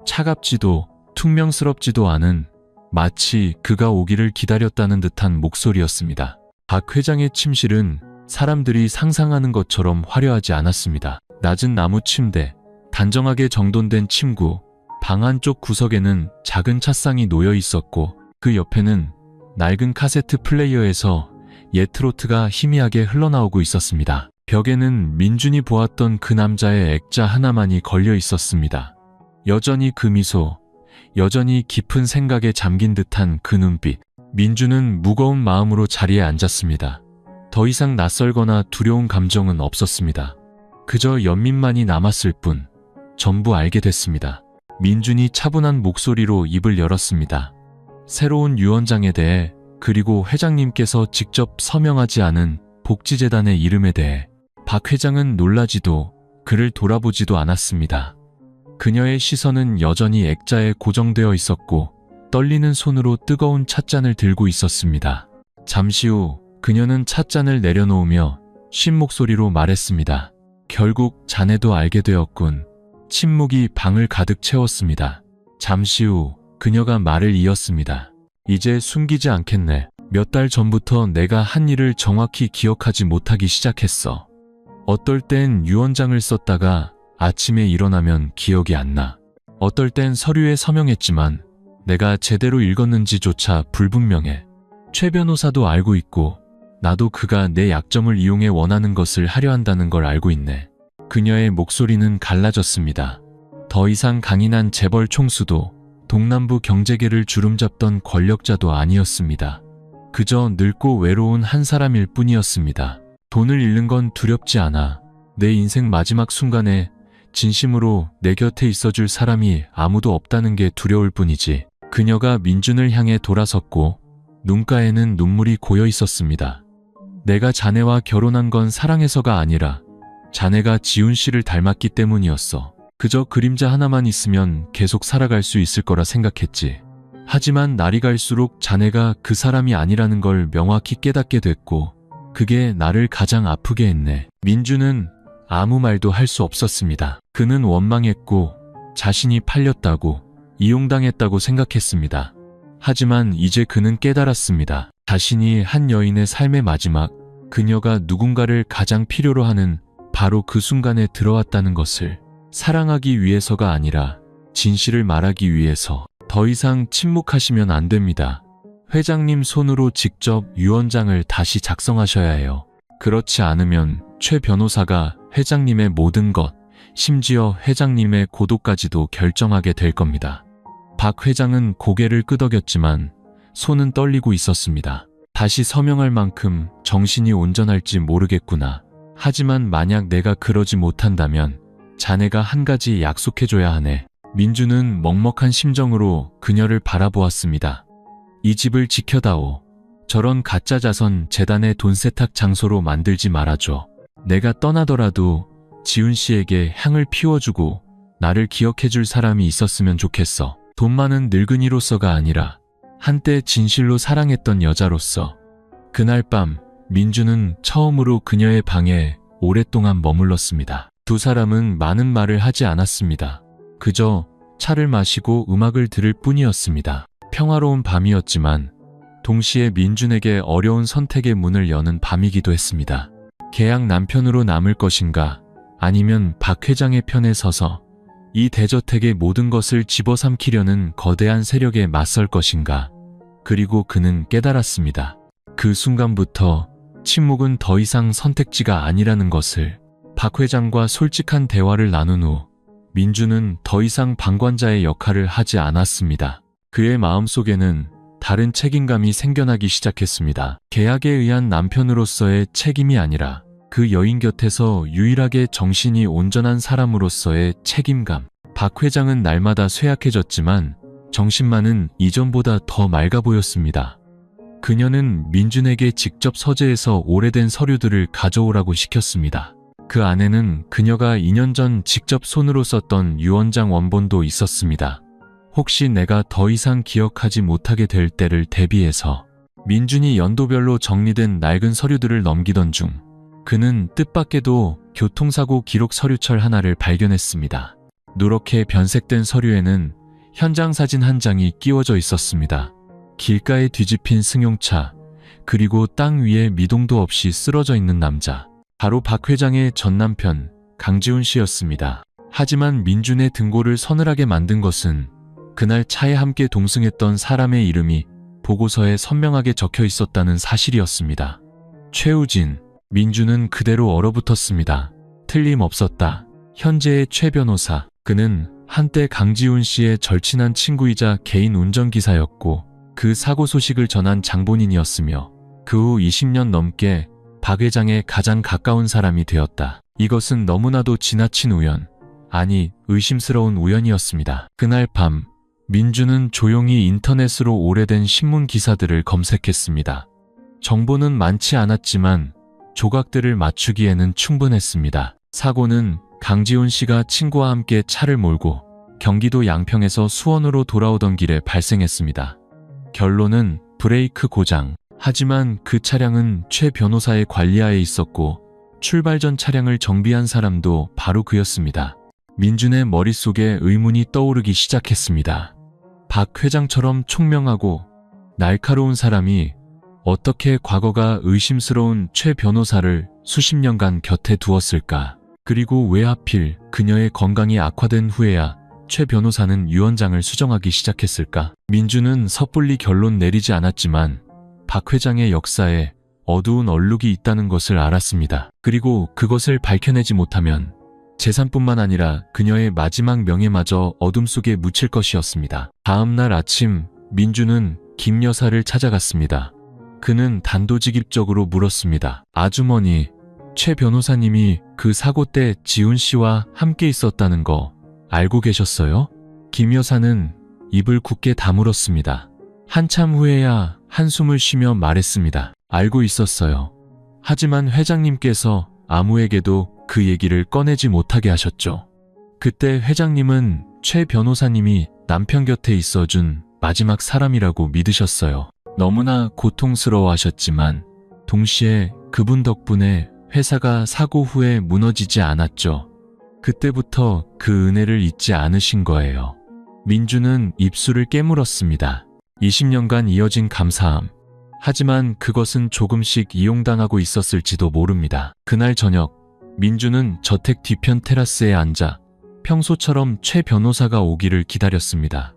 차갑지도 퉁명스럽지도 않은 마치 그가 오기를 기다렸다는 듯한 목소리였습니다. 박 회장의 침실은 사람들이 상상하는 것처럼 화려하지 않았습니다. 낮은 나무 침대, 단정하게 정돈된 침구, 방 한쪽 구석에는 작은 찻상이 놓여 있었고 그 옆에는 낡은 카세트 플레이어에서 옛 트로트가 희미하게 흘러나오고 있었습니다. 벽에는 민준이 보았던 그 남자의 액자 하나만이 걸려 있었습니다. 여전히 그 미소, 여전히 깊은 생각에 잠긴 듯한 그 눈빛. 민준은 무거운 마음으로 자리에 앉았습니다. 더 이상 낯설거나 두려운 감정은 없었습니다. 그저 연민만이 남았을 뿐. 전부 알게 됐습니다. 민준이 차분한 목소리로 입을 열었습니다. 새로운 유원장에 대해, 그리고 회장님께서 직접 서명하지 않은 복지재단의 이름에 대해. 박 회장은 놀라지도 그를 돌아보지도 않았습니다. 그녀의 시선은 여전히 액자에 고정되어 있었고 떨리는 손으로 뜨거운 찻잔을 들고 있었습니다. 잠시 후 그녀는 찻잔을 내려놓으며 쉰 목소리로 말했습니다. 결국 자네도 알게 되었군. 침묵이 방을 가득 채웠습니다. 잠시 후 그녀가 말을 이었습니다. 이제 숨기지 않겠네. 몇 달 전부터 내가 한 일을 정확히 기억하지 못하기 시작했어. 어떨 땐 유언장을 썼다가 아침에 일어나면 기억이 안 나. 어떨 땐 서류에 서명했지만 내가 제대로 읽었는지조차 불분명해. 최 변호사도 알고 있고 나도 그가 내 약점을 이용해 원하는 것을 하려 한다는 걸 알고 있네. 그녀의 목소리는 갈라졌습니다. 더 이상 강인한 재벌 총수도 동남부 경제계를 주름잡던 권력자도 아니었습니다. 그저 늙고 외로운 한 사람일 뿐이었습니다. 돈을 잃는 건 두렵지 않아. 내 인생 마지막 순간에 진심으로 내 곁에 있어줄 사람이 아무도 없다는 게 두려울 뿐이지. 그녀가 민준을 향해 돌아섰고 눈가에는 눈물이 고여 있었습니다. 내가 자네와 결혼한 건 사랑해서가 아니라 자네가 지훈 씨를 닮았기 때문이었어. 그저 그림자 하나만 있으면 계속 살아갈 수 있을 거라 생각했지. 하지만 날이 갈수록 자네가 그 사람이 아니라는 걸 명확히 깨닫게 됐고 그게 나를 가장 아프게 했네. 민준은 아무 말도 할 수 없었습니다. 그는 원망했고 자신이 팔렸다고, 이용당했다고 생각했습니다. 하지만 이제 그는 깨달았습니다. 자신이 한 여인의 삶의 마지막, 그녀가 누군가를 가장 필요로 하는 바로 그 순간에 들어왔다는 것을. 사랑하기 위해서가 아니라 진실을 말하기 위해서. 더 이상 침묵하시면 안 됩니다. 회장님 손으로 직접 유언장을 다시 작성하셔야 해요. 그렇지 않으면 최 변호사가 회장님의 모든 것, 심지어 회장님의 고도까지도 결정하게 될 겁니다. 박 회장은 고개를 끄덕였지만 손은 떨리고 있었습니다. 다시 서명할 만큼 정신이 온전할지 모르겠구나. 하지만 만약 내가 그러지 못한다면 자네가 한 가지 약속해줘야 하네. 민주는 먹먹한 심정으로 그녀를 바라보았습니다. 이 집을 지켜다오. 저런 가짜 자선 재단의 돈 세탁 장소로 만들지 말아줘. 내가 떠나더라도 지훈 씨에게 향을 피워주고 나를 기억해줄 사람이 있었으면 좋겠어. 돈 많은 늙은이로서가 아니라 한때 진실로 사랑했던 여자로서. 그날 밤 민주는 처음으로 그녀의 방에 오랫동안 머물렀습니다. 두 사람은 많은 말을 하지 않았습니다. 그저 차를 마시고 음악을 들을 뿐이었습니다. 평화로운 밤이었지만 동시에 민준에게 어려운 선택의 문을 여는 밤이기도 했습니다. 계약 남편으로 남을 것인가, 아니면 박 회장의 편에 서서 이 대저택의 모든 것을 집어삼키려는 거대한 세력에 맞설 것인가. 그리고 그는 깨달았습니다. 그 순간부터 침묵은 더 이상 선택지가 아니라는 것을. 박 회장과 솔직한 대화를 나눈 후 민주는 더 이상 방관자의 역할을 하지 않았습니다. 그의 마음속에는 다른 책임감이 생겨나기 시작했습니다. 계약에 의한 남편으로서의 책임이 아니라 그 여인 곁에서 유일하게 정신이 온전한 사람으로서의 책임감. 박 회장은 날마다 쇠약해졌지만 정신만은 이전보다 더 맑아 보였습니다. 그녀는 민준에게 직접 서재에서 오래된 서류들을 가져오라고 시켰습니다. 그 안에는 그녀가 2년 전 직접 손으로 썼던 유언장 원본도 있었습니다. 혹시 내가 더 이상 기억하지 못하게 될 때를 대비해서. 민준이 연도별로 정리된 낡은 서류들을 넘기던 중 그는 뜻밖에도 교통사고 기록 서류철 하나를 발견했습니다. 누렇게 변색된 서류에는 현장 사진 한 장이 끼워져 있었습니다. 길가에 뒤집힌 승용차, 그리고 땅 위에 미동도 없이 쓰러져 있는 남자. 바로 박 회장의 전 남편 강지훈 씨였습니다. 하지만 민준의 등골을 서늘하게 만든 것은 그날 차에 함께 동승했던 사람의 이름이 보고서에 선명하게 적혀 있었다는 사실이었습니다. 최우진, 민준은 그대로 얼어붙었습니다. 틀림없었다. 현재의 최 변호사, 그는 한때 강지훈 씨의 절친한 친구이자 개인 운전기사였고 그 사고 소식을 전한 장본인이었으며 그 후 20년 넘게 박 회장의 가장 가까운 사람이 되었다. 이것은 너무나도 지나친 우연, 아니 의심스러운 우연이었습니다. 그날 밤 민준은 조용히 인터넷으로 오래된 신문 기사들을 검색했습니다. 정보는 많지 않았지만 조각들을 맞추기에는 충분했습니다. 사고는 강지훈 씨가 친구와 함께 차를 몰고 경기도 양평에서 수원으로 돌아오던 길에 발생했습니다. 결론은 브레이크 고장. 하지만 그 차량은 최 변호사의 관리하에 있었고 출발 전 차량을 정비한 사람도 바로 그였습니다. 민준의 머릿속에 의문이 떠오르기 시작했습니다. 박 회장처럼 총명하고 날카로운 사람이 어떻게 과거가 의심스러운 최 변호사를 수십 년간 곁에 두었을까? 그리고 왜 하필 그녀의 건강이 악화된 후에야 최 변호사는 유언장을 수정하기 시작했을까? 민준은 섣불리 결론 내리지 않았지만 박 회장의 역사에 어두운 얼룩이 있다는 것을 알았습니다. 그리고 그것을 밝혀내지 못하면 재산뿐만 아니라 그녀의 마지막 명예마저 어둠 속에 묻힐 것이었습니다. 다음 날 아침 민준은 김 여사를 찾아갔습니다. 그는 단도직입적으로 물었습니다. 아주머니, 최 변호사님이 그 사고 때 지훈 씨와 함께 있었다는 거 알고 계셨어요? 김 여사는 입을 굳게 다물었습니다. 한참 후에야 한숨을 쉬며 말했습니다. 알고 있었어요. 하지만 회장님께서 아무에게도 그 얘기를 꺼내지 못하게 하셨죠. 그때 회장님은 최 변호사님이 남편 곁에 있어준 마지막 사람이라고 믿으셨어요. 너무나 고통스러워하셨지만 동시에 그분 덕분에 회사가 사고 후에 무너지지 않았죠. 그때부터 그 은혜를 잊지 않으신 거예요. 민준은 입술을 깨물었습니다. 20년간 이어진 감사함. 하지만 그것은 조금씩 이용당하고 있었을지도 모릅니다. 그날 저녁 민준은 저택 뒤편 테라스에 앉아 평소처럼 최 변호사가 오기를 기다렸습니다.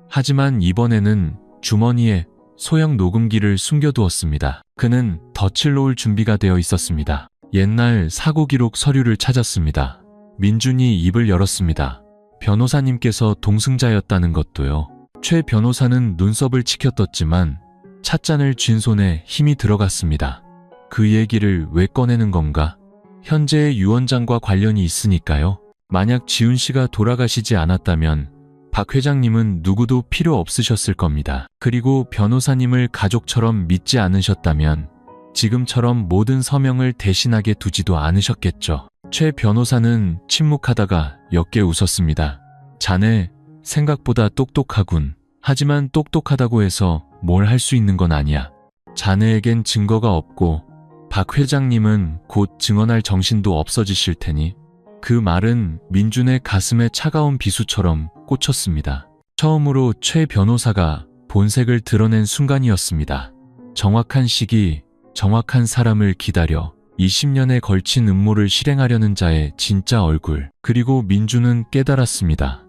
하지만 이번에는 주머니에 소형 녹음기를 숨겨두었습니다. 그는 덫을 놓을 준비가 되어 있었습니다. 옛날 사고 기록 서류를 찾았습니다. 민준이 입을 열었습니다. 변호사님께서 동승자였다는 것도요. 최 변호사는 눈썹을 치켜떴지만 찻잔을 쥔 손에 힘이 들어갔습니다. 그 얘기를 왜 꺼내는 건가? 현재의 유언장과 관련이 있으니까요. 만약 지훈 씨가 돌아가시지 않았다면 박 회장님은 누구도 필요 없으셨을 겁니다. 그리고 변호사님을 가족처럼 믿지 않으셨다면 지금처럼 모든 서명을 대신하게 두지도 않으셨겠죠. 최 변호사는 침묵하다가 옅게 웃었습니다. 자네 생각보다 똑똑하군. 하지만 똑똑하다고 해서 뭘 할 수 있는 건 아니야. 자네에겐 증거가 없고 박 회장님은 곧 증언할 정신도 없어지실 테니. 그 말은 민준의 가슴에 차가운 비수처럼 꽂혔습니다. 처음으로 최 변호사가 본색을 드러낸 순간이었습니다. 정확한 시기, 정확한 사람을 기다려 20년에 걸친 음모를 실행하려는 자의 진짜 얼굴. 그리고 민준은 깨달았습니다.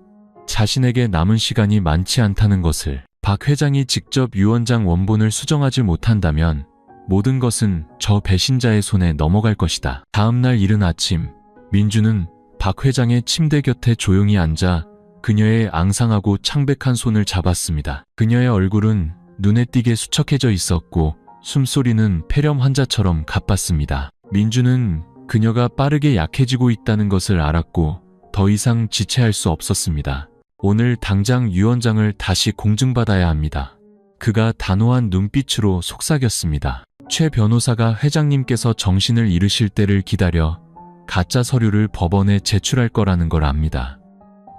자신에게 남은 시간이 많지 않다는 것을. 박 회장이 직접 유언장 원본을 수정하지 못한다면 모든 것은 저 배신자의 손에 넘어갈 것이다. 다음 날 이른 아침 민준은 박 회장의 침대 곁에 조용히 앉아 그녀의 앙상하고 창백한 손을 잡았습니다. 그녀의 얼굴은 눈에 띄게 수척해져 있었고 숨소리는 폐렴 환자처럼 가빴습니다. 민준은 그녀가 빠르게 약해지고 있다는 것을 알았고 더 이상 지체할 수 없었습니다. 오늘 당장 유언장을 다시 공증받아야 합니다. 그가 단호한 눈빛으로 속삭였습니다. 최 변호사가 회장님께서 정신을 잃으실 때를 기다려 가짜 서류를 법원에 제출할 거라는 걸 압니다.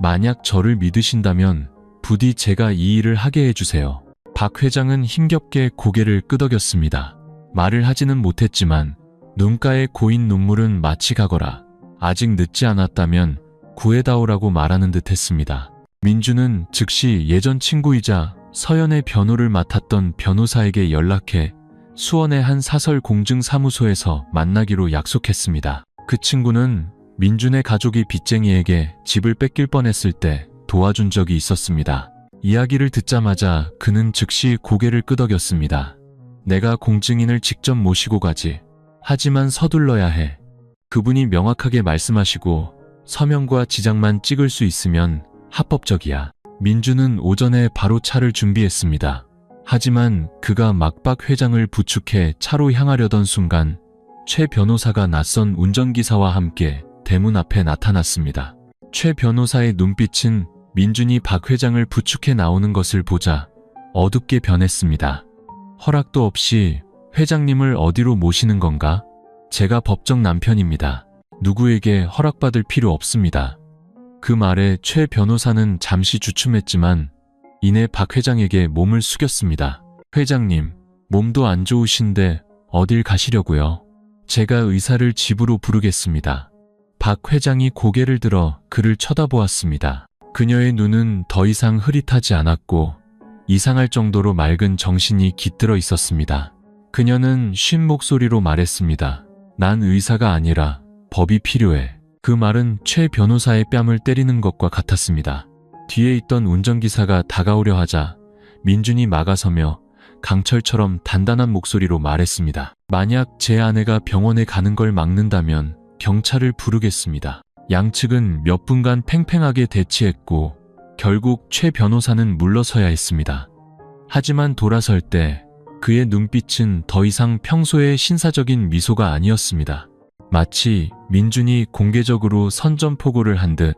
만약 저를 믿으신다면 부디 제가 이 일을 하게 해주세요. 박 회장은 힘겹게 고개를 끄덕였습니다. 말을 하지는 못했지만 눈가에 고인 눈물은 마치 가거라. 아직 늦지 않았다면 구해다오라고 말하는 듯 했습니다. 민준은 즉시 예전 친구이자 서연의 변호를 맡았던 변호사에게 연락해 수원의 한 사설 공증사무소에서 만나기로 약속했습니다. 그 친구는 민준의 가족이 빚쟁이에게 집을 뺏길 뻔했을 때 도와준 적이 있었습니다. 이야기를 듣자마자 그는 즉시 고개를 끄덕였습니다. 내가 공증인을 직접 모시고 가지. 하지만 서둘러야 해. 그분이 명확하게 말씀하시고 서명과 지장만 찍을 수 있으면 합법적이야. 민준은 오전에 바로 차를 준비했습니다. 하지만 그가 막박 회장을 부축해 차로 향하려던 순간 최 변호사가 낯선 운전기사와 함께 대문 앞에 나타났습니다. 최 변호사의 눈빛은 민준이 박 회장을 부축해 나오는 것을 보자 어둡게 변했습니다. 허락도 없이 회장님을 어디로 모시는 건가? 제가 법정 남편입니다. 누구에게 허락받을 필요 없습니다. 그 말에 최 변호사는 잠시 주춤했지만 이내 박 회장에게 몸을 숙였습니다. 회장님, 몸도 안 좋으신데 어딜 가시려고요? 제가 의사를 집으로 부르겠습니다. 박 회장이 고개를 들어 그를 쳐다보았습니다. 그녀의 눈은 더 이상 흐릿하지 않았고 이상할 정도로 맑은 정신이 깃들어 있었습니다. 그녀는 쉰 목소리로 말했습니다. 난 의사가 아니라 법이 필요해. 그 말은 최 변호사의 뺨을 때리는 것과 같았습니다. 뒤에 있던 운전기사가 다가오려 하자 민준이 막아서며 강철처럼 단단한 목소리로 말했습니다. 만약 제 아내가 병원에 가는 걸 막는다면 경찰을 부르겠습니다. 양측은 몇 분간 팽팽하게 대치했고 결국 최 변호사는 물러서야 했습니다. 하지만 돌아설 때 그의 눈빛은 더 이상 평소의 신사적인 미소가 아니었습니다. 마치 민준이 공개적으로 선전포고를 한 듯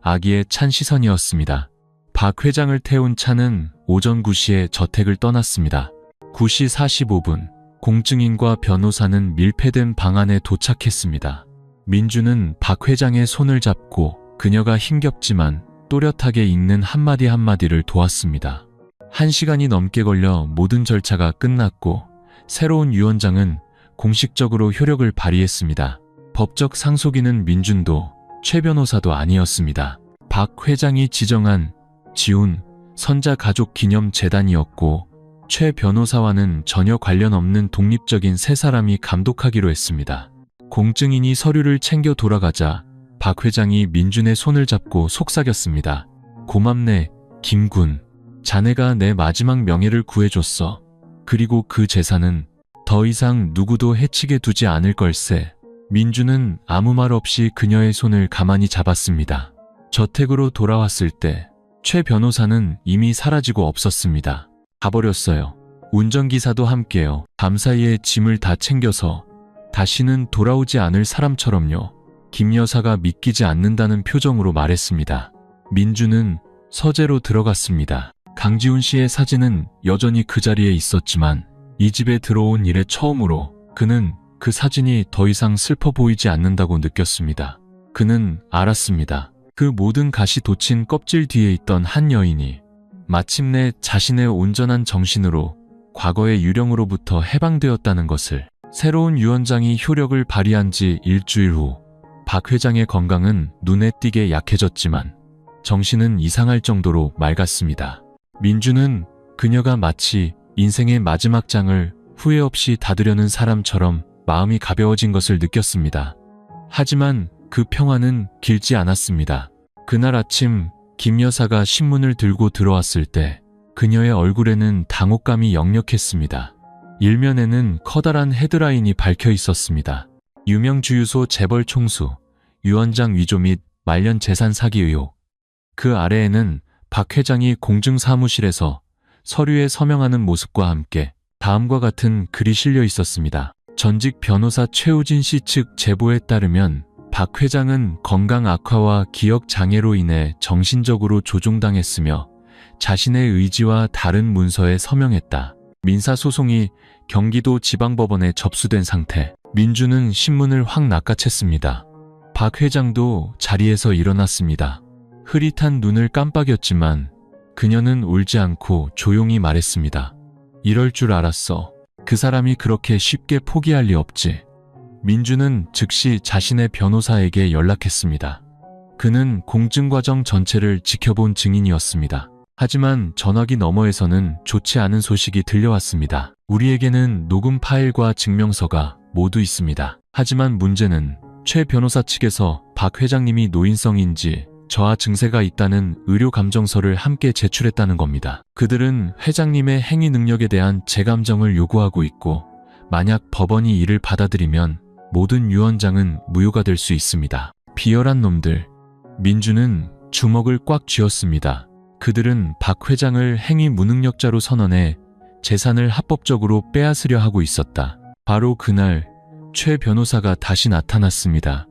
악의에 찬 시선이었습니다. 박 회장을 태운 차는 오전 9시에 저택을 떠났습니다. 9시 45분, 공증인과 변호사는 밀폐된 방 안에 도착했습니다. 민준은 박 회장의 손을 잡고 그녀가 힘겹지만 또렷하게 읽는 한마디 한마디를 도왔습니다. 1시간이 넘게 걸려 모든 절차가 끝났고 새로운 위원장은 공식적으로 효력을 발휘했습니다. 법적 상속인은 민준도 최 변호사도 아니었습니다. 박 회장이 지정한 지훈 선자 가족 기념 재단이었고 최 변호사와는 전혀 관련 없는 독립적인 세 사람이 감독하기로 했습니다. 공증인이 서류를 챙겨 돌아가자 박 회장이 민준의 손을 잡고 속삭였습니다. 고맙네, 김군. 자네가 내 마지막 명예를 구해줬어. 그리고 그 재산은 더 이상 누구도 해치게 두지 않을 걸세. 민준은 아무 말 없이 그녀의 손을 가만히 잡았습니다. 저택으로 돌아왔을 때 최 변호사는 이미 사라지고 없었습니다. 가버렸어요. 운전기사도 함께요. 밤사이에 짐을 다 챙겨서 다시는 돌아오지 않을 사람처럼요. 김 여사가 믿기지 않는다는 표정으로 말했습니다. 민준은 서재로 들어갔습니다. 강지훈 씨의 사진은 여전히 그 자리에 있었지만 이 집에 들어온 이래 처음으로 그는 그 사진이 더 이상 슬퍼 보이지 않는다고 느꼈습니다. 그는 알았습니다. 그 모든 가시 돋친 껍질 뒤에 있던 한 여인이 마침내 자신의 온전한 정신으로 과거의 유령으로부터 해방되었다는 것을. 새로운 위원장이 효력을 발휘한 지 일주일 후 박 회장의 건강은 눈에 띄게 약해졌지만 정신은 이상할 정도로 맑았습니다. 민준은 그녀가 마치 인생의 마지막 장을 후회 없이 닫으려는 사람처럼 마음이 가벼워진 것을 느꼈습니다. 하지만 그 평화는 길지 않았습니다. 그날 아침 김 여사가 신문을 들고 들어왔을 때 그녀의 얼굴에는 당혹감이 역력했습니다. 일면에는 커다란 헤드라인이 박혀 있었습니다. 유명 주유소 재벌 총수, 위원장 위조 및 말년 재산 사기 의혹. 그 아래에는 박 회장이 공증사무실에서 서류에 서명하는 모습과 함께 다음과 같은 글이 실려 있었습니다. 전직 변호사 최우진 씨 측 제보에 따르면 박 회장은 건강 악화와 기억 장애로 인해 정신적으로 조종당했으며 자신의 의지와 다른 문서에 서명했다. 민사소송이 경기도 지방법원에 접수된 상태. 민준은 신문을 확 낚아챘습니다. 박 회장도 자리에서 일어났습니다. 흐릿한 눈을 깜빡였지만 그녀는 울지 않고 조용히 말했습니다. 이럴 줄 알았어. 그 사람이 그렇게 쉽게 포기할 리 없지. 민준은 즉시 자신의 변호사에게 연락했습니다. 그는 공증 과정 전체를 지켜본 증인이었습니다. 하지만 전화기 너머에서는 좋지 않은 소식이 들려왔습니다. 우리에게는 녹음 파일과 증명서가 모두 있습니다. 하지만 문제는 최 변호사 측에서 박 회장님이 노인성인지 저하 증세가 있다는 의료 감정서를 함께 제출했다는 겁니다. 그들은 회장님의 행위 능력에 대한 재감정을 요구하고 있고, 만약 법원이 이를 받아들이면 모든 유언장은 무효가 될 수 있습니다. 비열한 놈들. 민주는 주먹을 꽉 쥐었습니다. 그들은 박 회장을 행위 무능력자로 선언해 재산을 합법적으로 빼앗으려 하고 있었다. 바로 그날 최 변호사가 다시 나타났습니다.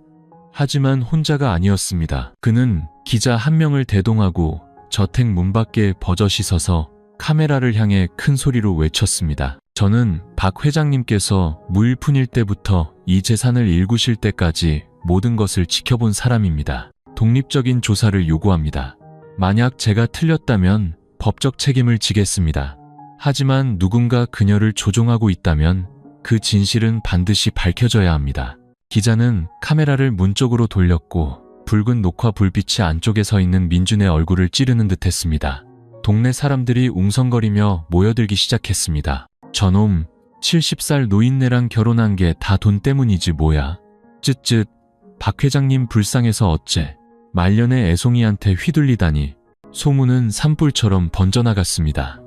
하지만 혼자가 아니었습니다. 그는 기자 한 명을 대동하고 저택 문 밖에 버젓이 서서 카메라를 향해 큰 소리로 외쳤습니다. 저는 박 회장님께서 무일푼일 때부터 이 재산을 일구실 때까지 모든 것을 지켜본 사람입니다. 독립적인 조사를 요구합니다. 만약 제가 틀렸다면 법적 책임을 지겠습니다. 하지만 누군가 그녀를 조종하고 있다면 그 진실은 반드시 밝혀져야 합니다. 기자는 카메라를 문 쪽으로 돌렸고 붉은 녹화 불빛이 안쪽에 서 있는 민준의 얼굴을 찌르는 듯 했습니다. 동네 사람들이 웅성거리며 모여들기 시작했습니다. 저놈 70살 노인네랑 결혼한 게 다 돈 때문이지 뭐야. 쯧쯧. 박 회장님 불쌍해서 어째. 말년의 애송이한테 휘둘리다니. 소문은 산불처럼 번져나갔습니다.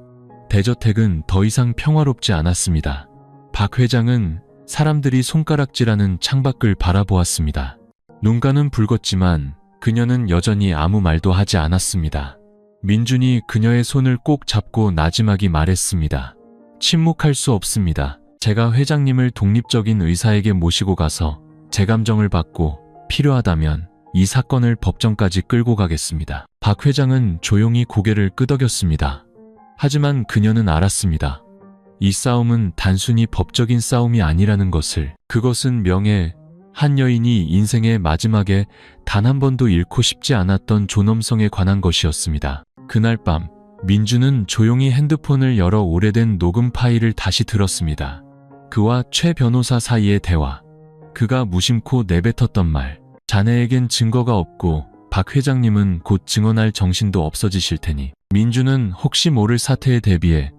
대저택은 더 이상 평화롭지 않았습니다. 박 회장은 사람들이 손가락질하는 창밖을 바라보았습니다. 눈가는 붉었지만 그녀는 여전히 아무 말도 하지 않았습니다. 민준이 그녀의 손을 꼭 잡고 나지막이 말했습니다. 침묵할 수 없습니다. 제가 회장님을 독립적인 의사에게 모시고 가서 재감정을 받고 필요하다면 이 사건을 법정까지 끌고 가겠습니다. 박 회장은 조용히 고개를 끄덕였습니다. 하지만 그녀는 알았습니다. 이 싸움은 단순히 법적인 싸움이 아니라는 것을. 그것은 명예, 한 여인이 인생의 마지막에 단 한 번도 잃고 싶지 않았던 존엄성에 관한 것이었습니다. 그날 밤 민주는 조용히 핸드폰을 열어 오래된 녹음 파일을 다시 들었습니다. 그와 최 변호사 사이의 대화. 그가 무심코 내뱉었던 말. 자네에겐 증거가 없고 박 회장님은 곧 증언할 정신도 없어지실 테니. 민주는 혹시 모를 사태에 대비해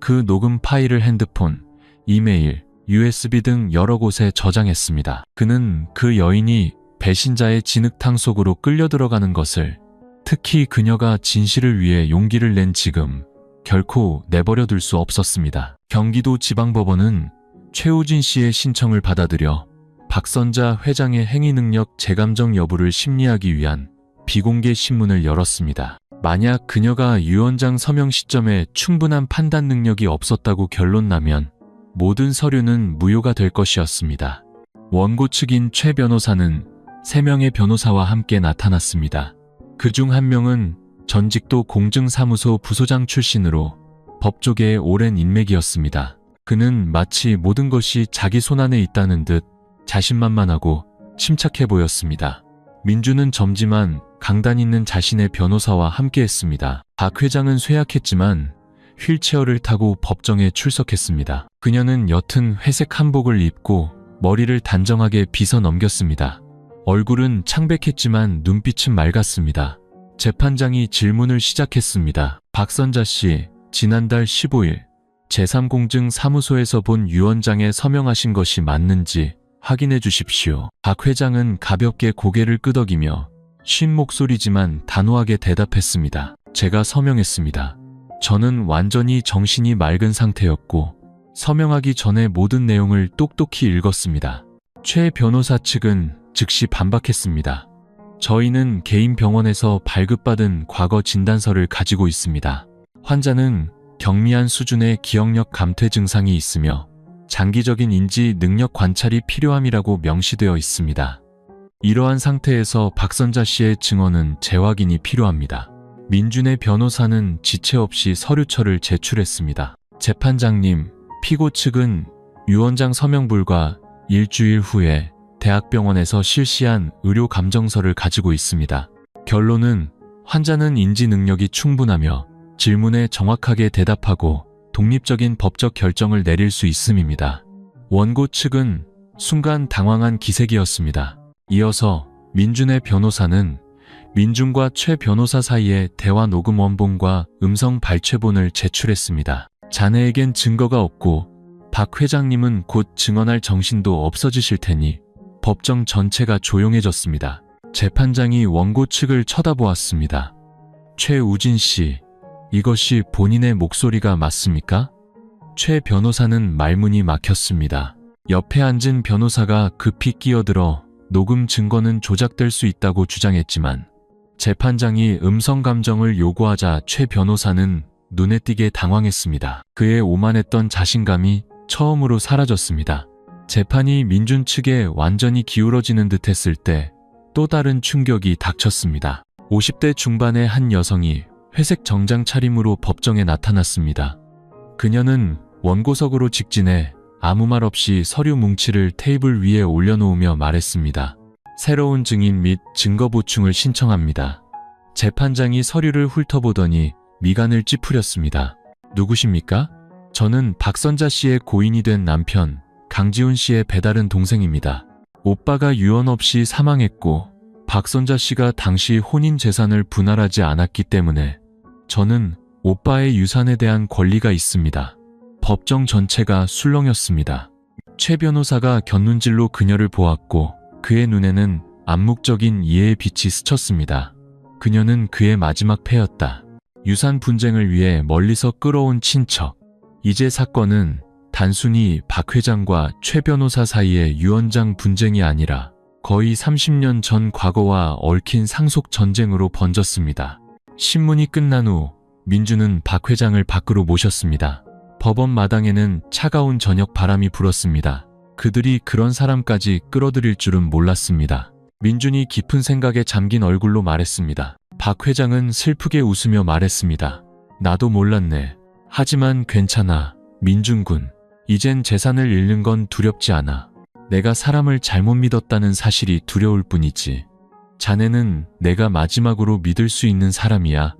그 녹음 파일을 핸드폰, 이메일, USB 등 여러 곳에 저장했습니다. 그는 그 여인이 배신자의 진흙탕 속으로 끌려 들어가는 것을, 특히 그녀가 진실을 위해 용기를 낸 지금 결코 내버려 둘 수 없었습니다. 경기도 지방법원은 최우진 씨의 신청을 받아들여 박선자 회장의 행위 능력 재감정 여부를 심리하기 위한 비공개 신문을 열었습니다. 만약 그녀가 유언장 서명 시점에 충분한 판단 능력이 없었다고 결론나면 모든 서류는 무효가 될 것이었습니다. 원고 측인 최 변호사는 3명의 변호사와 함께 나타났습니다. 그중 한 명은 전직도 공증사무소 부소장 출신으로 법조계의 오랜 인맥이었습니다. 그는 마치 모든 것이 자기 손안에 있다는 듯 자신만만하고 침착해 보였습니다. 민주는 젊지만 강단 있는 자신의 변호사와 함께했습니다. 박 회장은 쇠약했지만 휠체어를 타고 법정에 출석했습니다. 그녀는 옅은 회색 한복을 입고 머리를 단정하게 빗어 넘겼습니다. 얼굴은 창백했지만 눈빛은 맑았습니다. 재판장이 질문을 시작했습니다. 박선자 씨, 지난달 15일 제3공증 사무소에서 본 유언장에 서명하신 것이 맞는지 확인해 주십시오. 박 회장은 가볍게 고개를 끄덕이며 쉰 목소리지만 단호하게 대답했습니다. 제가 서명했습니다. 저는 완전히 정신이 맑은 상태였고 서명하기 전에 모든 내용을 똑똑히 읽었습니다. 최 변호사 측은 즉시 반박했습니다. 저희는 개인 병원에서 발급받은 과거 진단서를 가지고 있습니다. 환자는 경미한 수준의 기억력 감퇴 증상이 있으며 장기적인 인지 능력 관찰이 필요함이라고 명시되어 있습니다. 이러한 상태에서 박선자 씨의 증언은 재확인이 필요합니다. 민준의 변호사는 지체 없이 서류처를 제출했습니다. 재판장님, 피고 측은 유언장 서명 불과 일주일 후에 대학병원에서 실시한 의료 감정서를 가지고 있습니다. 결론은 환자는 인지 능력이 충분하며 질문에 정확하게 대답하고 독립적인 법적 결정을 내릴 수 있음입니다. 원고 측은 순간 당황한 기색이었습니다. 이어서 민준의 변호사는 민준과 최 변호사 사이의 대화 녹음 원본과 음성 발췌본을 제출했습니다. 자네에겐 증거가 없고 박 회장님은 곧 증언할 정신도 없어지실 테니 법정 전체가 조용해졌습니다. 재판장이 원고 측을 쳐다보았습니다. 최우진 씨, 이것이 본인의 목소리가 맞습니까? 최 변호사는 말문이 막혔습니다. 옆에 앉은 변호사가 급히 끼어들어 녹음 증거는 조작될 수 있다고 주장했지만 재판장이 음성 감정을 요구하자 최 변호사는 눈에 띄게 당황했습니다. 그의 오만했던 자신감이 처음으로 사라졌습니다. 재판이 민준 측에 완전히 기울어지는 듯 했을 때 또 다른 충격이 닥쳤습니다. 50대 중반의 한 여성이 회색 정장 차림으로 법정에 나타났습니다. 그녀는 원고석으로 직진해 아무 말 없이 서류 뭉치를 테이블 위에 올려놓으며 말했습니다. 새로운 증인 및 증거 보충을 신청합니다. 재판장이 서류를 훑어보더니 미간을 찌푸렸습니다. 누구십니까? 저는 박선자 씨의 고인이 된 남편 강지훈 씨의 배다른 동생입니다. 오빠가 유언 없이 사망했고 박선자 씨가 당시 혼인 재산을 분할하지 않았기 때문에 저는 오빠의 유산에 대한 권리가 있습니다. 법정 전체가 술렁였습니다. 최 변호사가 곁눈질로 그녀를 보았고 그의 눈에는 암묵적인 이해의 빛이 스쳤습니다. 그녀는 그의 마지막 패였다. 유산 분쟁을 위해 멀리서 끌어온 친척. 이제 사건은 단순히 박 회장과 최 변호사 사이의 유언장 분쟁이 아니라 거의 30년 전 과거와 얽힌 상속 전쟁으로 번졌습니다. 신문이 끝난 후 민주는 박 회장을 밖으로 모셨습니다. 법원 마당에는 차가운 저녁 바람이 불었습니다. 그들이 그런 사람까지 끌어들일 줄은 몰랐습니다. 민준이 깊은 생각에 잠긴 얼굴로 말했습니다. 박 회장은 슬프게 웃으며 말했습니다. 나도 몰랐네. 하지만 괜찮아, 민준군. 이젠 재산을 잃는 건 두렵지 않아. 내가 사람을 잘못 믿었다는 사실이 두려울 뿐이지. 자네는 내가 마지막으로 믿을 수 있는 사람이야.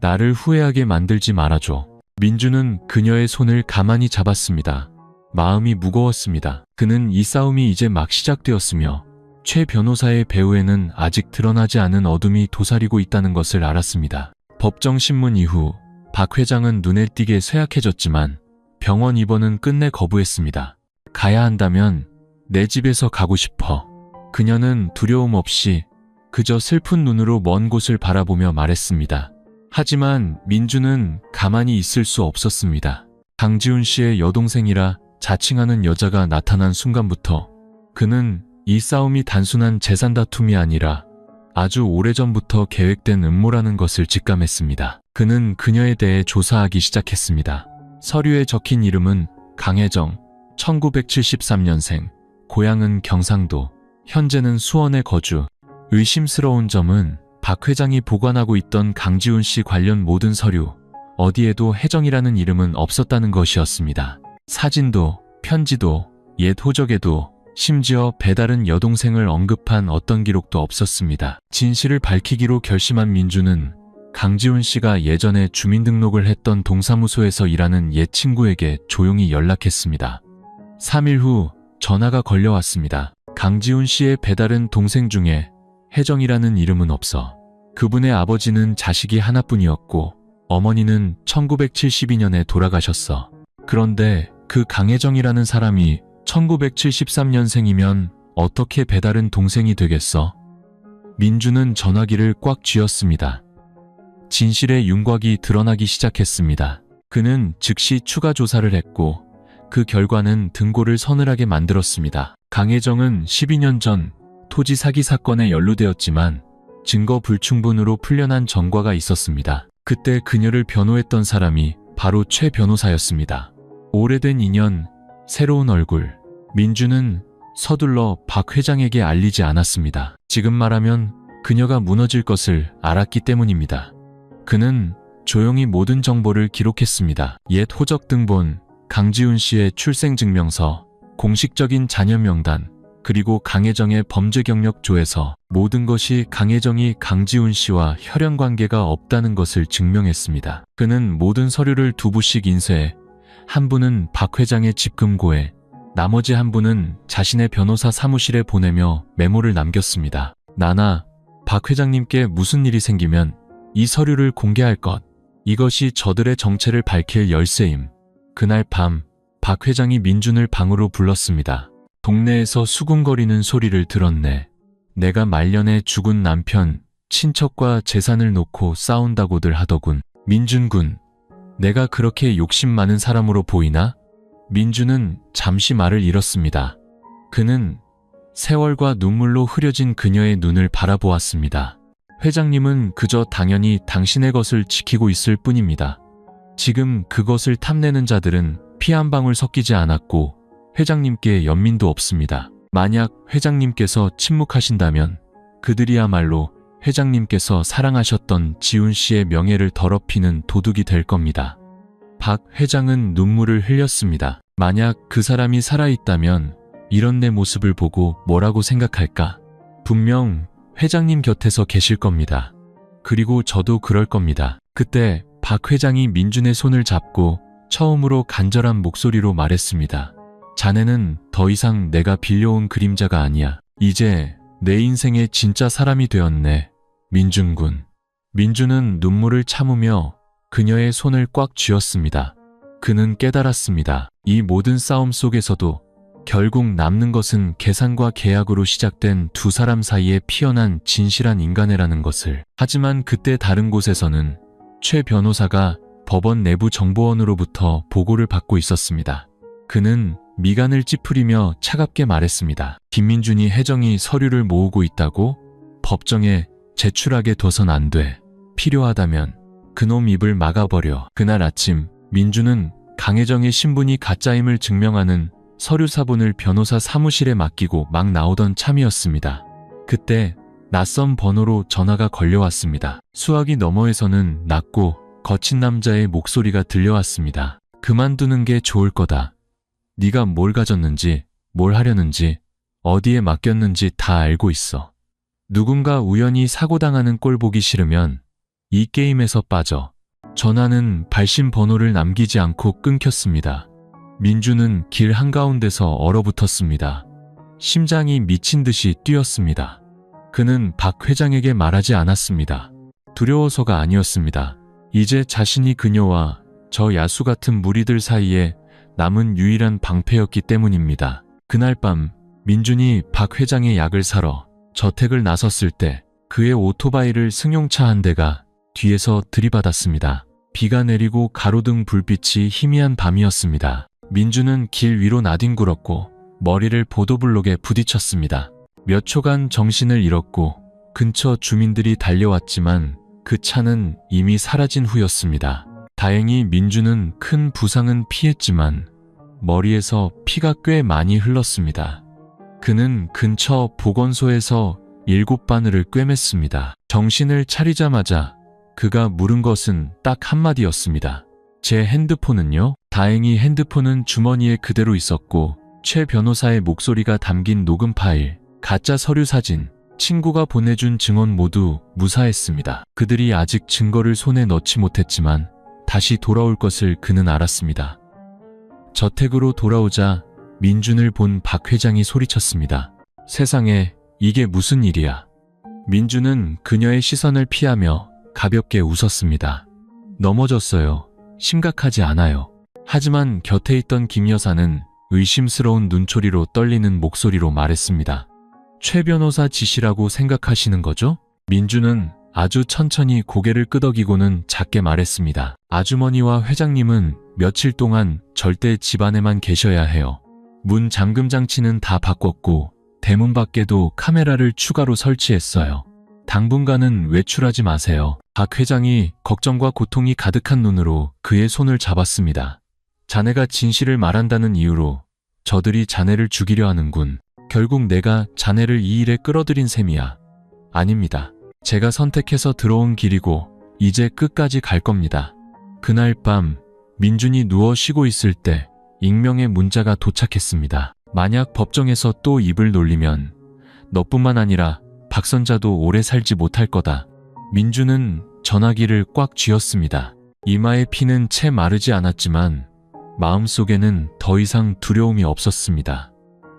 나를 후회하게 만들지 말아줘. 민주는 그녀의 손을 가만히 잡았습니다. 마음이 무거웠습니다. 그는 이 싸움이 이제 막 시작되었으며 최 변호사의 배후에는 아직 드러나지 않은 어둠이 도사리고 있다는 것을 알았습니다. 법정 신문 이후 박 회장은 눈에 띄게 쇠약해졌지만 병원 입원은 끝내 거부했습니다. 가야 한다면 내 집에서 가고 싶어. 그녀는 두려움 없이 그저 슬픈 눈으로 먼 곳을 바라보며 말했습니다. 하지만 민주는 가만히 있을 수 없었습니다. 강지훈 씨의 여동생이라 자칭하는 여자가 나타난 순간부터 그는 이 싸움이 단순한 재산 다툼이 아니라 아주 오래전부터 계획된 음모라는 것을 직감했습니다. 그는 그녀에 대해 조사하기 시작했습니다. 서류에 적힌 이름은 강혜정, 1973년생, 고향은 경상도, 현재는 수원에 거주. 의심스러운 점은 박 회장이 보관하고 있던 강지훈 씨 관련 모든 서류, 어디에도 혜정이라는 이름은 없었다는 것이었습니다. 사진도, 편지도, 옛 호적에도 심지어 배다른 여동생을 언급한 어떤 기록도 없었습니다. 진실을 밝히기로 결심한 민주는 강지훈 씨가 예전에 주민등록을 했던 동사무소에서 일하는 옛 친구에게 조용히 연락했습니다. 3일 후 전화가 걸려왔습니다. 강지훈 씨의 배다른 동생 중에 혜정이라는 이름은 없어. 그분의 아버지는 자식이 하나뿐이었고 어머니는 1972년에 돌아가셨어. 그런데 그 강혜정이라는 사람이 1973년생이면 어떻게 배다른 동생이 되겠어? 민주는 전화기를 꽉 쥐었습니다. 진실의 윤곽이 드러나기 시작했습니다. 그는 즉시 추가 조사를 했고 그 결과는 등골을 서늘하게 만들었습니다. 강혜정은 12년 전 토지 사기 사건에 연루되었지만 증거 불충분으로 풀려난 전과가 있었습니다. 그때 그녀를 변호했던 사람이 바로 최 변호사였습니다. 오래된 인연, 새로운 얼굴. 민주는 서둘러 박 회장에게 알리지 않았습니다. 지금 말하면 그녀가 무너질 것을 알았기 때문입니다. 그는 조용히 모든 정보를 기록했습니다. 옛 호적 등본, 강지훈 씨의 출생증명서, 공식적인 자녀 명단, 그리고 강혜정의 범죄 경력 조회서. 모든 것이 강혜정이 강지훈 씨와 혈연 관계가 없다는 것을 증명했습니다. 그는 모든 서류를 두 부씩 인쇄해 한 부는 박 회장의 집 금고에, 나머지 한 부는 자신의 변호사 사무실에 보내며 메모를 남겼습니다. 나나 박 회장님께 무슨 일이 생기면 이 서류를 공개할 것. 이것이 저들의 정체를 밝힐 열쇠임. 그날 밤 박 회장이 민준을 방으로 불렀습니다. 동네에서 수군거리는 소리를 들었네. 내가 말년에 죽은 남편, 친척과 재산을 놓고 싸운다고들 하더군. 민준군, 내가 그렇게 욕심 많은 사람으로 보이나? 민준은 잠시 말을 잃었습니다. 그는 세월과 눈물로 흐려진 그녀의 눈을 바라보았습니다. 회장님은 그저 당연히 당신의 것을 지키고 있을 뿐입니다. 지금 그것을 탐내는 자들은 피 한 방울 섞이지 않았고 회장님께 연민도 없습니다. 만약 회장님께서 침묵하신다면 그들이야말로 회장님께서 사랑하셨던 지훈 씨의 명예를 더럽히는 도둑이 될 겁니다. 박 회장은 눈물을 흘렸습니다. 만약 그 사람이 살아있다면 이런 내 모습을 보고 뭐라고 생각할까? 분명 회장님 곁에서 계실 겁니다. 그리고 저도 그럴 겁니다. 그때 박 회장이 민준의 손을 잡고 처음으로 간절한 목소리로 말했습니다. 자네는 더 이상 내가 빌려온 그림자가 아니야. 이제 내 인생의 진짜 사람이 되었네. 민준군. 민준은 눈물을 참으며 그녀의 손을 꽉 쥐었습니다. 그는 깨달았습니다. 이 모든 싸움 속에서도 결국 남는 것은 계산과 계약으로 시작된 두 사람 사이에 피어난 진실한 인간애라는 것을. 하지만 그때 다른 곳에서는 최 변호사가 법원 내부 정보원으로부터 보고를 받고 있었습니다. 그는 미간을 찌푸리며 차갑게 말했습니다. 김민준이 혜정이 서류를 모으고 있다고? 법정에 제출하게 둬선 안 돼. 필요하다면 그놈 입을 막아버려. 그날 아침 민준은 강혜정의 신분이 가짜임을 증명하는 서류 사본을 변호사 사무실에 맡기고 막 나오던 참이었습니다. 그때 낯선 번호로 전화가 걸려왔습니다. 수화기 너머에서는 낮고 거친 남자의 목소리가 들려왔습니다. 그만두는 게 좋을 거다. 네가 뭘 가졌는지, 뭘 하려는지, 어디에 맡겼는지 다 알고 있어. 누군가 우연히 사고당하는 꼴 보기 싫으면 이 게임에서 빠져. 전화는 발신 번호를 남기지 않고 끊겼습니다. 민준은 길 한가운데서 얼어붙었습니다. 심장이 미친 듯이 뛰었습니다. 그는 박 회장에게 말하지 않았습니다. 두려워서가 아니었습니다. 이제 자신이 그녀와 저 야수 같은 무리들 사이에 남은 유일한 방패였기 때문입니다. 그날 밤 민준이 박 회장의 약을 사러 저택을 나섰을 때 그의 오토바이를 승용차 한 대가 뒤에서 들이받았습니다. 비가 내리고 가로등 불빛이 희미한 밤이었습니다. 민준은 길 위로 나뒹굴었고 머리를 보도블록에 부딪혔습니다. 몇 초간 정신을 잃었고 근처 주민들이 달려왔지만 그 차는 이미 사라진 후였습니다. 다행히 민준은 큰 부상은 피했지만 머리에서 피가 꽤 많이 흘렀습니다. 그는 근처 보건소에서 7바늘을 꿰맸습니다. 정신을 차리자마자 그가 물은 것은 딱 한마디였습니다. 제 핸드폰은요? 다행히 핸드폰은 주머니에 그대로 있었고 최 변호사의 목소리가 담긴 녹음 파일, 가짜 서류 사진, 친구가 보내준 증언 모두 무사했습니다. 그들이 아직 증거를 손에 넣지 못했지만 다시 돌아올 것을 그는 알았습니다. 저택으로 돌아오자 민준을 본 박 회장이 소리쳤습니다. 세상에, 이게 무슨 일이야. 민준은 그녀의 시선을 피하며 가볍게 웃었습니다. 넘어졌어요. 심각하지 않아요. 하지만 곁에 있던 김 여사는 의심스러운 눈초리로 떨리는 목소리로 말했습니다. 최 변호사 짓이라고 생각하시는 거죠? 민준은 아주 천천히 고개를 끄덕이고는 작게 말했습니다. 아주머니와 회장님은 며칠 동안 절대 집 안에만 계셔야 해요. 문 잠금 장치는 다 바꿨고 대문 밖에도 카메라를 추가로 설치했어요. 당분간은 외출하지 마세요. 박 회장이 걱정과 고통이 가득한 눈으로 그의 손을 잡았습니다. 자네가 진실을 말한다는 이유로 저들이 자네를 죽이려 하는군. 결국 내가 자네를 이 일에 끌어들인 셈이야. 아닙니다. 제가 선택해서 들어온 길이고 이제 끝까지 갈 겁니다. 그날 밤 민준이 누워 쉬고 있을 때 익명의 문자가 도착했습니다. 만약 법정에서 또 입을 놀리면 너뿐만 아니라 박선자도 오래 살지 못할 거다. 민준은 전화기를 꽉 쥐었습니다. 이마의 피는 채 마르지 않았지만 마음속에는 더 이상 두려움이 없었습니다.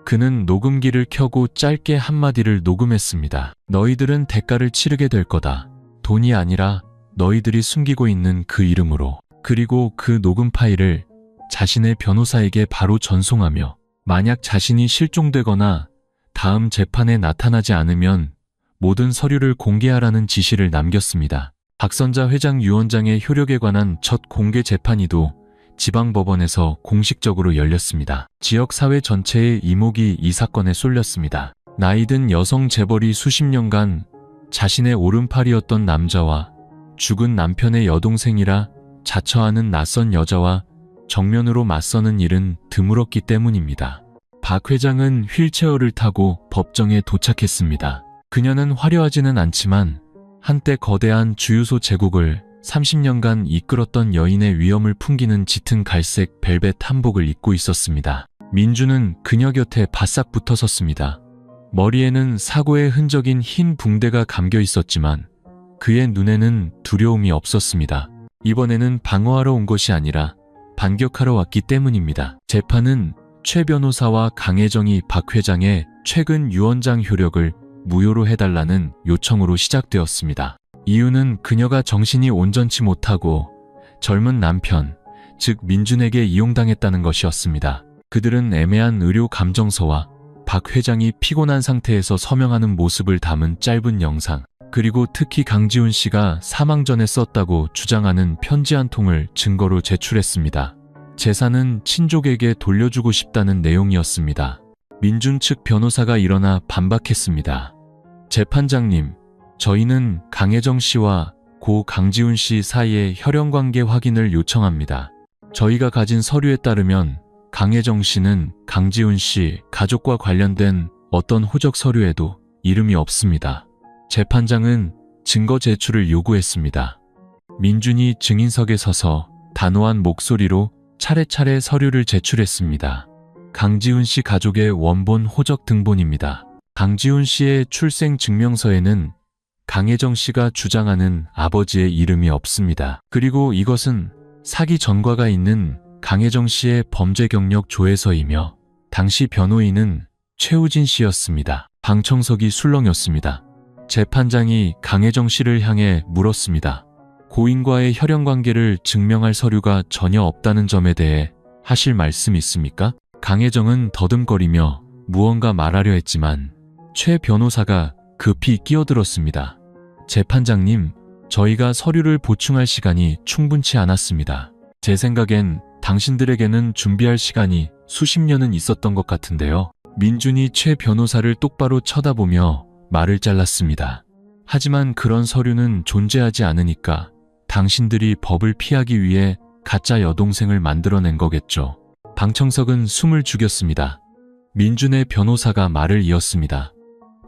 그는 녹음기를 켜고 짧게 한마디를 녹음했습니다. 너희들은 대가를 치르게 될 거다. 돈이 아니라 너희들이 숨기고 있는 그 이름으로. 그리고 그 녹음 파일을 자신의 변호사에게 바로 전송하며 만약 자신이 실종되거나 다음 재판에 나타나지 않으면 모든 서류를 공개하라는 지시를 남겼습니다. 박선자 회장 유언장의 효력에 관한 첫 공개 재판이도 지방법원에서 공식적으로 열렸습니다. 지역사회 전체의 이목이 이 사건에 쏠렸습니다. 나이든 여성 재벌이 수십 년간 자신의 오른팔이었던 남자와 죽은 남편의 여동생이라 자처하는 낯선 여자와 정면으로 맞서는 일은 드물었기 때문입니다. 박 회장은 휠체어를 타고 법정에 도착했습니다. 그녀는 화려하지는 않지만 한때 거대한 주유소 제국을 30년간 이끌었던 여인의 위엄을 풍기는 짙은 갈색 벨벳 한복을 입고 있었습니다. 민주는 그녀 곁에 바싹 붙어 섰습니다. 머리에는 사고의 흔적인 흰 붕대가 감겨 있었지만 그의 눈에는 두려움이 없었습니다. 이번에는 방어하러 온 것이 아니라 반격하러 왔기 때문입니다. 재판은 최 변호사와 강혜정이 박 회장의 최근 유언장 효력을 무효로 해달라는 요청으로 시작되었습니다. 이유는 그녀가 정신이 온전치 못하고 젊은 남편, 즉 민준에게 이용당했다는 것이었습니다. 그들은 애매한 의료 감정서와 박 회장이 피곤한 상태에서 서명하는 모습을 담은 짧은 영상, 그리고 특히 강지훈 씨가 사망 전에 썼다고 주장하는 편지 한 통을 증거로 제출했습니다. 재산은 친족에게 돌려주고 싶다는 내용이었습니다. 민준 측 변호사가 일어나 반박했습니다. 재판장님, 저희는 강혜정 씨와 고 강지훈 씨 사이의 혈연관계 확인을 요청합니다. 저희가 가진 서류에 따르면 강혜정 씨는 강지훈 씨 가족과 관련된 어떤 호적 서류에도 이름이 없습니다. 재판장은 증거 제출을 요구했습니다. 민준이 증인석에 서서 단호한 목소리로 차례차례 서류를 제출했습니다. 강지훈 씨 가족의 원본 호적 등본입니다. 강지훈 씨의 출생 증명서에는 강혜정 씨가 주장하는 아버지의 이름이 없습니다. 그리고 이것은 사기 전과가 있는 강혜정 씨의 범죄 경력 조회서이며 당시 변호인은 최우진 씨였습니다. 방청석이 술렁였습니다. 재판장이 강혜정 씨를 향해 물었습니다. 고인과의 혈연관계를 증명할 서류가 전혀 없다는 점에 대해 하실 말씀 있습니까? 강혜정은 더듬거리며 무언가 말하려 했지만 최 변호사가 급히 끼어들었습니다. 재판장님, 저희가 서류를 보충할 시간이 충분치 않았습니다. 제 생각엔 당신들에게는 준비할 시간이 수십 년은 있었던 것 같은데요. 민준이 최 변호사를 똑바로 쳐다보며 말을 잘랐습니다. 하지만 그런 서류는 존재하지 않으니까 당신들이 법을 피하기 위해 가짜 여동생을 만들어낸 거겠죠. 방청석은 숨을 죽였습니다. 민준의 변호사가 말을 이었습니다.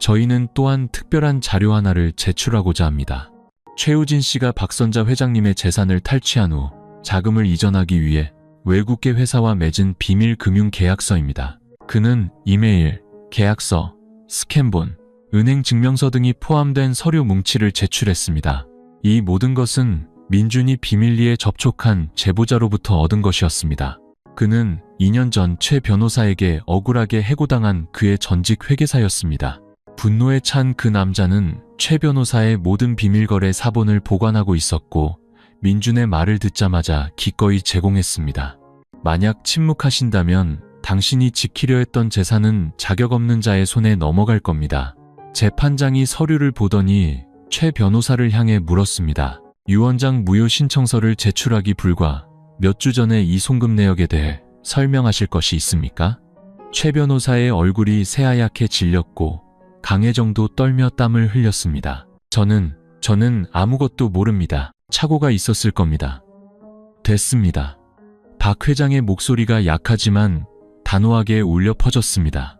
저희는 또한 특별한 자료 하나를 제출하고자 합니다. 최우진 씨가 박선자 회장님의 재산을 탈취한 후 자금을 이전하기 위해 외국계 회사와 맺은 비밀 금융 계약서입니다. 그는 이메일, 계약서, 스캔본, 은행 증명서 등이 포함된 서류 뭉치를 제출했습니다. 이 모든 것은 민준이 비밀리에 접촉한 제보자로부터 얻은 것이었습니다. 그는 2년 전 최 변호사에게 억울하게 해고당한 그의 전직 회계사였습니다. 분노에 찬 그 남자는 최 변호사의 모든 비밀거래 사본을 보관하고 있었고 민준의 말을 듣자마자 기꺼이 제공했습니다. 만약 침묵하신다면 당신이 지키려 했던 재산은 자격 없는 자의 손에 넘어갈 겁니다. 재판장이 서류를 보더니 최 변호사를 향해 물었습니다. 유언장 무효 신청서를 제출하기 불과 몇 주 전에 이 송금 내역에 대해 설명하실 것이 있습니까? 최 변호사의 얼굴이 새하얗게 질렸고 강혜정도 떨며 땀을 흘렸습니다. 저는 아무것도 모릅니다. 착오가 있었을 겁니다. 됐습니다. 박 회장의 목소리가 약하지만 단호하게 울려 퍼졌습니다.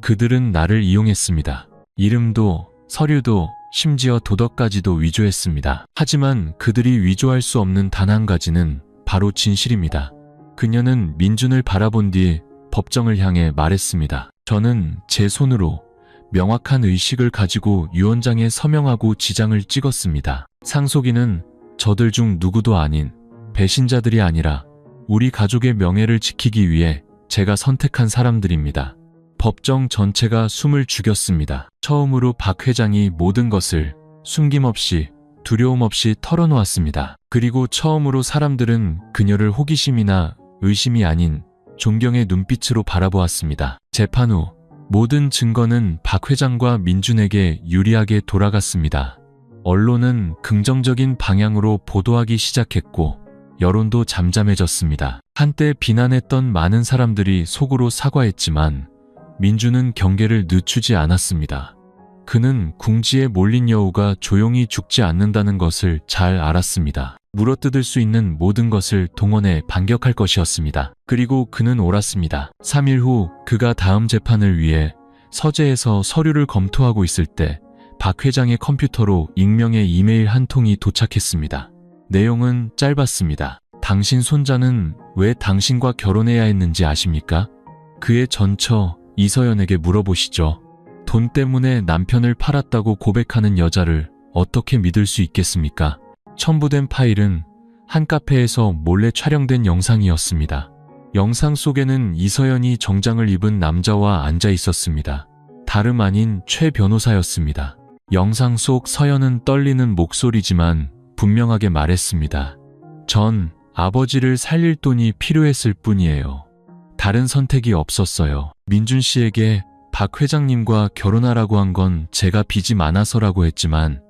그들은 나를 이용했습니다. 이름도, 서류도, 심지어 도덕까지도 위조했습니다. 하지만 그들이 위조할 수 없는 단 한 가지는 바로 진실입니다. 그녀는 민준을 바라본 뒤 법정을 향해 말했습니다. 저는 제 손으로 명확한 의식을 가지고 유언장에 서명하고 지장을 찍었습니다. 상속인은 저들 중 누구도 아닌 배신자들이 아니라 우리 가족의 명예를 지키기 위해 제가 선택한 사람들입니다. 법정 전체가 숨을 죽였습니다. 처음으로 박 회장이 모든 것을 숨김없이 두려움 없이 털어놓았습니다. 그리고 처음으로 사람들은 그녀를 호기심이나 의심이 아닌 존경의 눈빛으로 바라보았습니다. 재판 후 모든 증거는 박 회장과 민준에게 유리하게 돌아갔습니다. 언론은 긍정적인 방향으로 보도하기 시작했고 여론도 잠잠해졌습니다. 한때 비난했던 많은 사람들이 속으로 사과했지만 민준은 경계를 늦추지 않았습니다. 그는 궁지에 몰린 여우가 조용히 죽지 않는다는 것을 잘 알았습니다. 물어뜯을 수 있는 모든 것을 동원해 반격할 것이었습니다. 그리고 그는 옳았습니다. 3일 후 그가 다음 재판을 위해 서재에서 서류를 검토하고 있을 때 박 회장의 컴퓨터로 익명의 이메일 한 통이 도착했습니다. 내용은 짧았습니다. 당신 손자는 왜 당신과 결혼해야 했는지 아십니까? 그의 전처 이서연에게 물어보시죠. 돈 때문에 남편을 팔았다고 고백하는 여자를 어떻게 믿을 수 있겠습니까? 첨부된 파일은 한 카페에서 몰래 촬영된 영상이었습니다. 영상 속에는 이서연이 정장을 입은 남자와 앉아 있었습니다. 다름 아닌 최 변호사였습니다. 영상 속 서연은 떨리는 목소리지만 분명하게 말했습니다. 전 아버지를 살릴 돈이 필요했을 뿐이에요. 다른 선택이 없었어요. 민준 씨에게 박 회장님과 결혼하라고 한 건 제가 빚이 많아서라고 했지만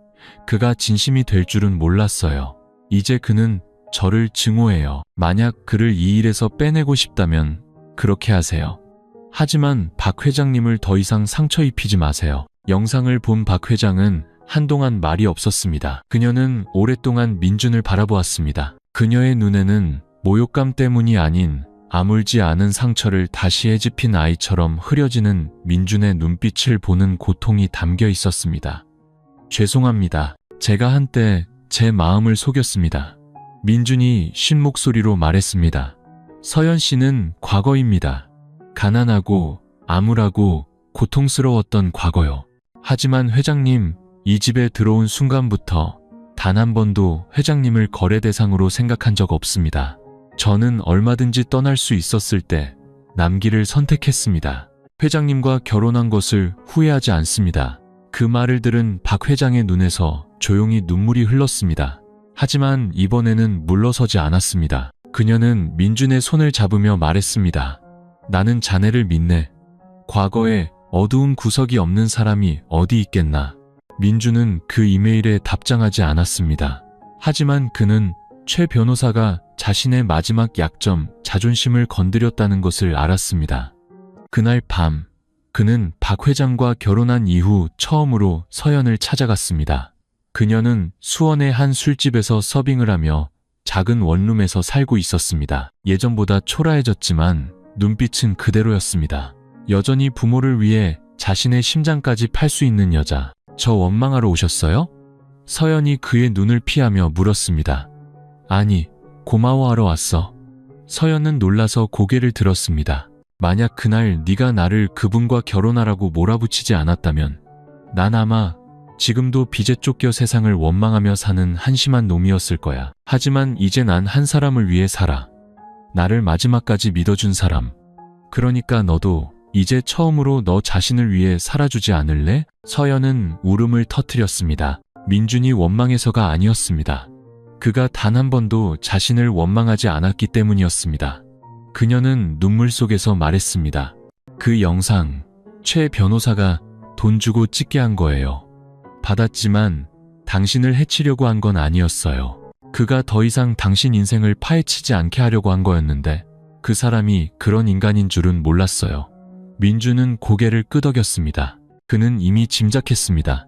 그가 진심이 될 줄은 몰랐어요. 이제 그는 저를 증오해요. 만약 그를 이 일에서 빼내고 싶다면 그렇게 하세요. 하지만 박 회장님을 더 이상 상처 입히지 마세요. 영상을 본 박 회장은 한동안 말이 없었습니다. 그녀는 오랫동안 민준을 바라보았습니다. 그녀의 눈에는 모욕감 때문이 아닌 아물지 않은 상처를 다시 헤집힌 아이처럼 흐려지는 민준의 눈빛을 보는 고통이 담겨 있었습니다. 죄송합니다. 제가 한때 제 마음을 속였습니다. 민준이 쉰 목소리로 말했습니다. 서연 씨는 과거입니다. 가난하고 암울하고 고통스러웠던 과거요. 하지만 회장님, 이 집에 들어온 순간부터 단 한 번도 회장님을 거래 대상으로 생각한 적 없습니다. 저는 얼마든지 떠날 수 있었을 때 남기를 선택했습니다. 회장님과 결혼한 것을 후회하지 않습니다. 그 말을 들은 박 회장의 눈에서 조용히 눈물이 흘렀습니다. 하지만 이번에는 물러서지 않았습니다. 그녀는 민준의 손을 잡으며 말했습니다. 나는 자네를 믿네. 과거에 어두운 구석이 없는 사람이 어디 있겠나. 민준은 그 이메일에 답장하지 않았습니다. 하지만 그는 최 변호사가 자신의 마지막 약점, 자존심을 건드렸다는 것을 알았습니다. 그날 밤, 그는 박 회장과 결혼한 이후 처음으로 서연을 찾아갔습니다. 그녀는 수원의 한 술집에서 서빙을 하며 작은 원룸에서 살고 있었습니다. 예전보다 초라해졌지만 눈빛은 그대로였습니다. 여전히 부모를 위해 자신의 심장까지 팔 수 있는 여자. 저 원망하러 오셨어요? 서연이 그의 눈을 피하며 물었습니다. 아니, 고마워하러 왔어. 서연은 놀라서 고개를 들었습니다. 만약 그날 네가 나를 그분과 결혼하라고 몰아붙이지 않았다면 난 아마 지금도 빚에 쫓겨 세상을 원망하며 사는 한심한 놈이었을 거야. 하지만 이제 난 한 사람을 위해 살아. 나를 마지막까지 믿어준 사람. 그러니까 너도 이제 처음으로 너 자신을 위해 살아주지 않을래? 서연은 울음을 터뜨렸습니다. 민준이 원망해서가 아니었습니다. 그가 단 한 번도 자신을 원망하지 않았기 때문이었습니다. 그녀는 눈물 속에서 말했습니다. 그 영상, 최 변호사가 돈 주고 찍게 한 거예요. 받았지만 당신을 해치려고 한 건 아니었어요. 그가 더 이상 당신 인생을 파헤치지 않게 하려고 한 거였는데 그 사람이 그런 인간인 줄은 몰랐어요. 민준은 고개를 끄덕였습니다. 그는 이미 짐작했습니다.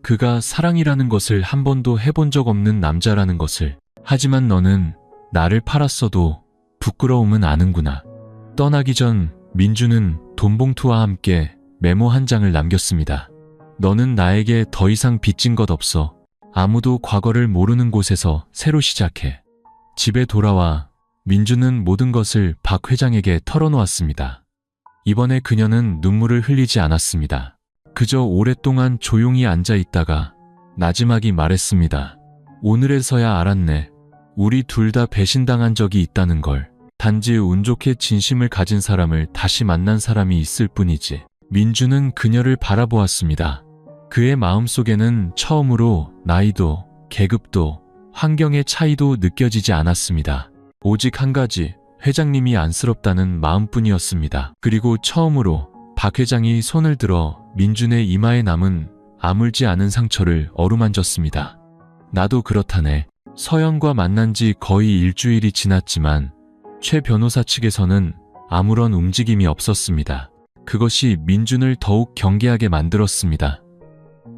그가 사랑이라는 것을 한 번도 해본 적 없는 남자라는 것을. 하지만 너는 나를 팔았어도 부끄러움은 아는구나. 떠나기 전 민준은 돈봉투와 함께 메모 한 장을 남겼습니다. 너는 나에게 더 이상 빚진 것 없어. 아무도 과거를 모르는 곳에서 새로 시작해. 집에 돌아와 민준은 모든 것을 박 회장에게 털어놓았습니다. 이번에 그녀는 눈물을 흘리지 않았습니다. 그저 오랫동안 조용히 앉아 있다가 나지막이 말했습니다. 오늘에서야 알았네. 우리 둘 다 배신당한 적이 있다는 걸. 단지 운 좋게 진심을 가진 사람을 다시 만난 사람이 있을 뿐이지. 민준은 그녀를 바라보았습니다. 그의 마음속에는 처음으로 나이도, 계급도, 환경의 차이도 느껴지지 않았습니다. 오직 한 가지, 회장님이 안쓰럽다는 마음뿐이었습니다. 그리고 처음으로 박 회장이 손을 들어 민준의 이마에 남은 아물지 않은 상처를 어루만졌습니다. 나도 그렇다네. 서연과 만난 지 거의 일주일이 지났지만 최 변호사 측에서는 아무런 움직임이 없었습니다. 그것이 민준을 더욱 경계하게 만들었습니다.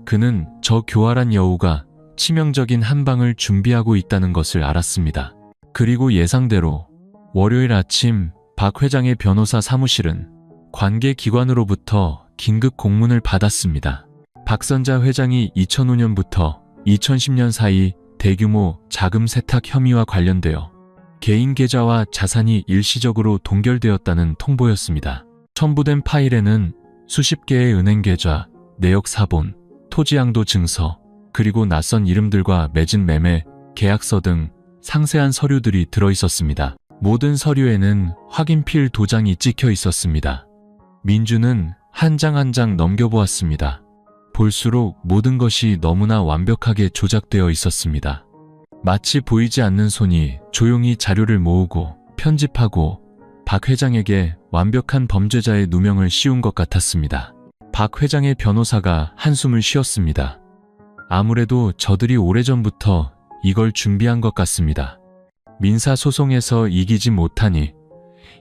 그는 저 교활한 여우가 치명적인 한 방을 준비하고 있다는 것을 알았습니다. 그리고 예상대로 월요일 아침 박 회장의 변호사 사무실은 관계 기관으로부터 긴급 공문을 받았습니다. 박선자 회장이 2005년부터 2010년 사이 대규모 자금 세탁 혐의와 관련되어 개인 계좌와 자산이 일시적으로 동결되었다는 통보였습니다. 첨부된 파일에는 수십 개의 은행 계좌, 내역 사본, 토지 양도 증서, 그리고 낯선 이름들과 맺은 매매, 계약서 등 상세한 서류들이 들어있었습니다. 모든 서류에는 확인필 도장이 찍혀 있었습니다. 민준은 한 장 한 장 넘겨보았습니다. 볼수록 모든 것이 너무나 완벽하게 조작되어 있었습니다. 마치 보이지 않는 손이 조용히 자료를 모으고 편집하고 박 회장에게 완벽한 범죄자의 누명을 씌운 것 같았습니다. 박 회장의 변호사가 한숨을 쉬었습니다. 아무래도 저들이 오래전부터 이걸 준비한 것 같습니다. 민사소송에서 이기지 못하니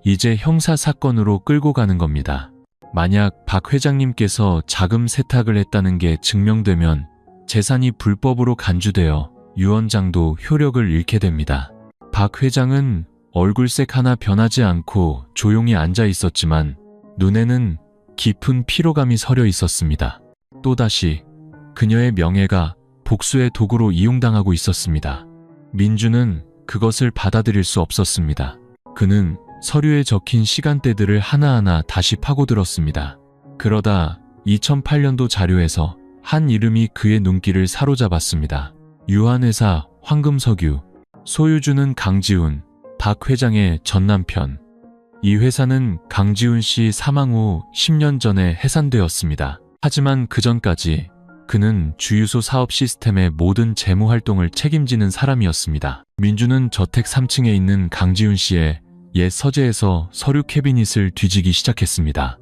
이제 형사사건으로 끌고 가는 겁니다. 만약 박 회장님께서 자금 세탁을 했다는 게 증명되면 재산이 불법으로 간주되어 유언장도 효력을 잃게 됩니다. 박 회장은 얼굴색 하나 변하지 않고 조용히 앉아 있었지만 눈에는 깊은 피로감이 서려 있었습니다. 또다시 그녀의 명예가 복수의 도구로 이용당하고 있었습니다. 민준은 그것을 받아들일 수 없었습니다. 그는 서류에 적힌 시간대들을 하나하나 다시 파고들었습니다. 그러다 2008년도 자료에서 한 이름이 그의 눈길을 사로잡았습니다. 유한회사 황금석유, 소유주는 강지훈, 박 회장의 전남편. 이 회사는 강지훈 씨 사망 후 10년 전에 해산되었습니다. 하지만 그 전까지 그는 주유소 사업 시스템의 모든 재무 활동을 책임지는 사람이었습니다. 민준은 저택 3층에 있는 강지훈 씨의 옛 서재에서 서류 캐비닛을 뒤지기 시작했습니다.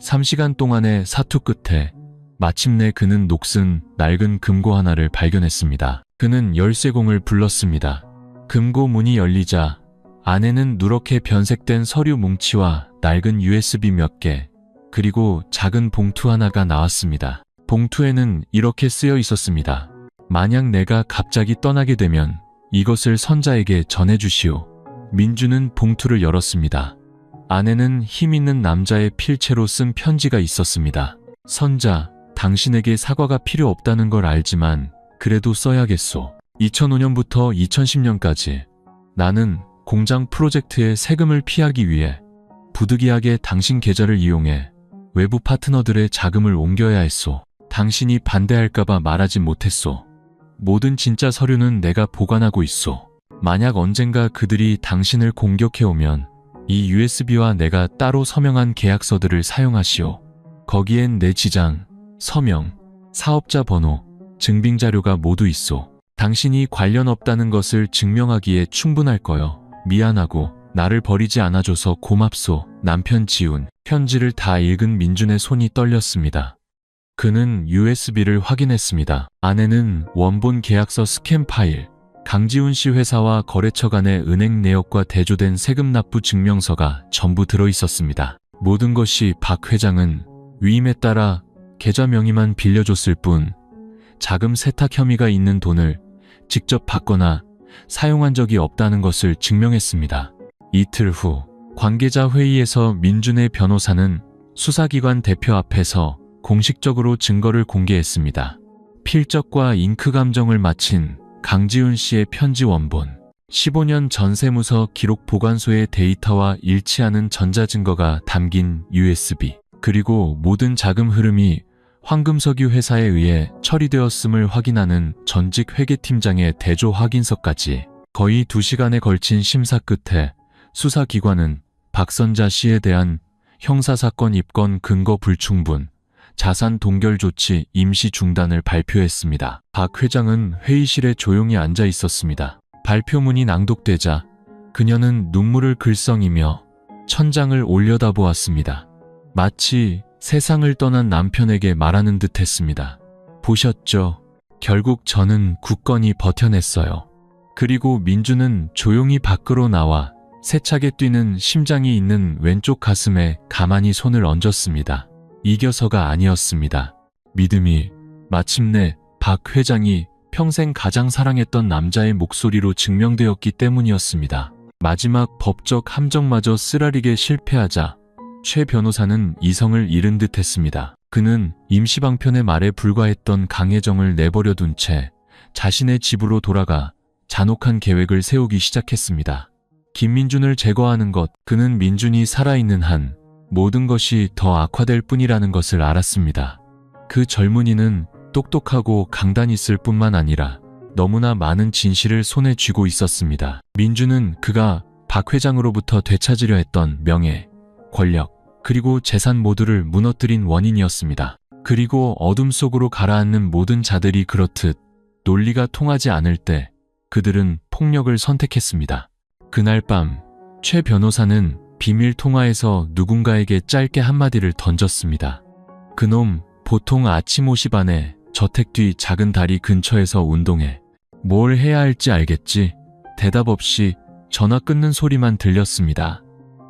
3시간 동안의 사투 끝에 마침내 그는 녹슨 낡은 금고 하나를 발견했습니다. 그는 열쇠공을 불렀습니다. 금고 문이 열리자 안에는 누렇게 변색된 서류 뭉치와 낡은 USB 몇 개, 그리고 작은 봉투 하나가 나왔습니다. 봉투에는 이렇게 쓰여 있었습니다. 만약 내가 갑자기 떠나게 되면 이것을 선자에게 전해주시오. 민준은 봉투를 열었습니다. 안에는 힘있는 남자의 필체로 쓴 편지가 있었습니다. 선자, 당신에게 사과가 필요 없다는 걸 알지만 그래도 써야겠소. 2005년부터 2010년까지 나는 공장 프로젝트의 세금을 피하기 위해 부득이하게 당신 계좌를 이용해 외부 파트너들의 자금을 옮겨야 했소. 당신이 반대할까봐 말하지 못했소. 모든 진짜 서류는 내가 보관하고 있소. 만약 언젠가 그들이 당신을 공격해오면 이 USB와 내가 따로 서명한 계약서들을 사용하시오. 거기엔 내 지장, 서명, 사업자 번호, 증빙자료가 모두 있소. 당신이 관련 없다는 것을 증명하기에 충분할 거요. 미안하고 나를 버리지 않아줘서 고맙소. 남편 지훈. 편지를 다 읽은 민준의 손이 떨렸습니다. 그는 USB를 확인했습니다. 안에는 원본 계약서 스캔 파일, 강지훈 씨 회사와 거래처 간의 은행 내역과 대조된 세금 납부 증명서가 전부 들어있었습니다. 모든 것이 박 회장은 위임에 따라 계좌 명의만 빌려줬을 뿐 자금 세탁 혐의가 있는 돈을 직접 받거나 사용한 적이 없다는 것을 증명했습니다. 이틀 후 관계자 회의에서 민준의 변호사는 수사기관 대표 앞에서 공식적으로 증거를 공개했습니다. 필적과 잉크 감정을 마친 강지훈 씨의 편지 원본, 15년 전세무서 기록 보관소의 데이터와 일치하는 전자증거가 담긴 USB, 그리고 모든 자금 흐름이 황금석유 회사에 의해 처리되었음을 확인하는 전직 회계팀장의 대조 확인서까지. 거의 2시간에 걸친 심사 끝에 수사기관은 박선자 씨에 대한 형사사건 입건 근거 불충분, 자산 동결 조치 임시 중단을 발표했습니다. 박 회장은 회의실에 조용히 앉아 있었습니다. 발표문이 낭독되자 그녀는 눈물을 글썽이며 천장을 올려다보았습니다. 마치 세상을 떠난 남편에게 말하는 듯 했습니다. 보셨죠? 결국 저는 굳건히 버텨냈어요. 그리고 민주는 조용히 밖으로 나와 세차게 뛰는 심장이 있는 왼쪽 가슴에 가만히 손을 얹었습니다. 이겨서가 아니었습니다. 믿음이 마침내 박 회장이 평생 가장 사랑했던 남자의 목소리로 증명되었기 때문이었습니다. 마지막 법적 함정마저 쓰라리게 실패하자 최 변호사는 이성을 잃은 듯 했습니다. 그는 임시방편의 말에 불과했던 강혜정을 내버려둔 채 자신의 집으로 돌아가 잔혹한 계획을 세우기 시작했습니다. 김민준을 제거하는 것, 그는 민준이 살아있는 한 모든 것이 더 악화될 뿐이라는 것을 알았습니다. 그 젊은이는 똑똑하고 강단 있을 뿐만 아니라 너무나 많은 진실을 손에 쥐고 있었습니다. 민준은 그가 박 회장으로부터 되찾으려 했던 명예, 권력, 그리고 재산 모두를 무너뜨린 원인이었습니다. 그리고 어둠 속으로 가라앉는 모든 자들이 그렇듯 논리가 통하지 않을 때 그들은 폭력을 선택했습니다. 그날 밤 최 변호사는 비밀 통화에서 누군가에게 짧게 한마디를 던졌습니다. 그놈 보통 아침 5시 반에 저택 뒤 작은 다리 근처에서 운동해. 뭘 해야 할지 알겠지? 대답 없이 전화 끊는 소리만 들렸습니다.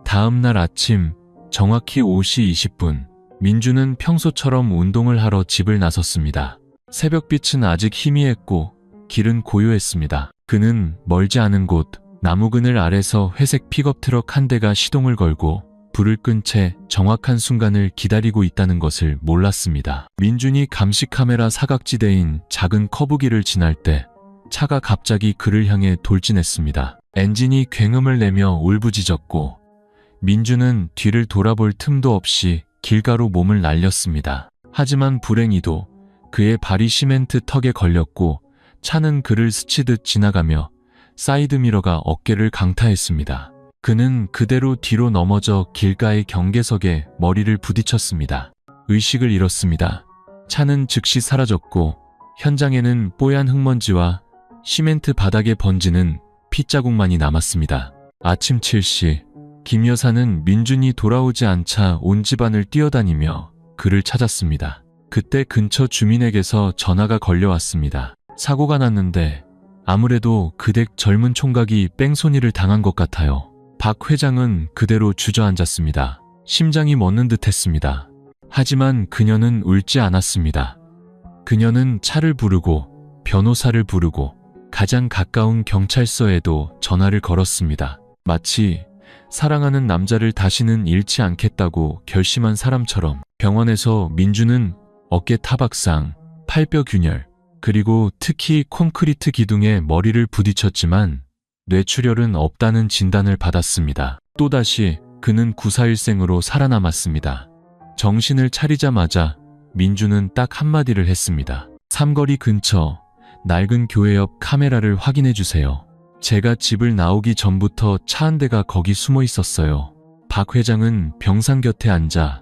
다음 날 아침 정확히 5시 20분 민주는 평소처럼 운동을 하러 집을 나섰습니다. 새벽빛은 아직 희미했고 길은 고요했습니다. 그는 멀지 않은 곳 나무 그늘 아래서 회색 픽업 트럭 한 대가 시동을 걸고 불을 끈 채 정확한 순간을 기다리고 있다는 것을 몰랐습니다. 민준이 감시 카메라 사각지대인 작은 커브길을 지날 때 차가 갑자기 그를 향해 돌진했습니다. 엔진이 굉음을 내며 울부짖었고 민준은 뒤를 돌아볼 틈도 없이 길가로 몸을 날렸습니다. 하지만 불행히도 그의 발이 시멘트 턱에 걸렸고 차는 그를 스치듯 지나가며 사이드미러가 어깨를 강타했습니다. 그는 그대로 뒤로 넘어져 길가의 경계석에 머리를 부딪혔습니다. 의식을 잃었습니다. 차는 즉시 사라졌고 현장에는 뽀얀 흙먼지와 시멘트 바닥에 번지는 핏자국만이 남았습니다. 아침 7시 김 여사는 민준이 돌아오지 않자 온 집안을 뛰어다니며 그를 찾았습니다. 그때 근처 주민에게서 전화가 걸려왔습니다. 사고가 났는데 아무래도 그 댁 젊은 총각이 뺑소니를 당한 것 같아요. 박 회장은 그대로 주저앉았습니다. 심장이 멎는 듯 했습니다. 하지만 그녀는 울지 않았습니다. 그녀는 차를 부르고 변호사를 부르고 가장 가까운 경찰서에도 전화를 걸었습니다. 마치 사랑하는 남자를 다시는 잃지 않겠다고 결심한 사람처럼. 병원에서 민주는 어깨 타박상, 팔뼈 균열, 그리고 특히 콘크리트 기둥에 머리를 부딪혔지만 뇌출혈은 없다는 진단을 받았습니다. 또다시 그는 구사일생으로 살아남았습니다. 정신을 차리자마자 민주는 딱 한마디를 했습니다. 삼거리 근처 낡은 교회 옆 카메라를 확인해 주세요. 제가 집을 나오기 전부터 차 한 대가 거기 숨어 있었어요. 박 회장은 병상 곁에 앉아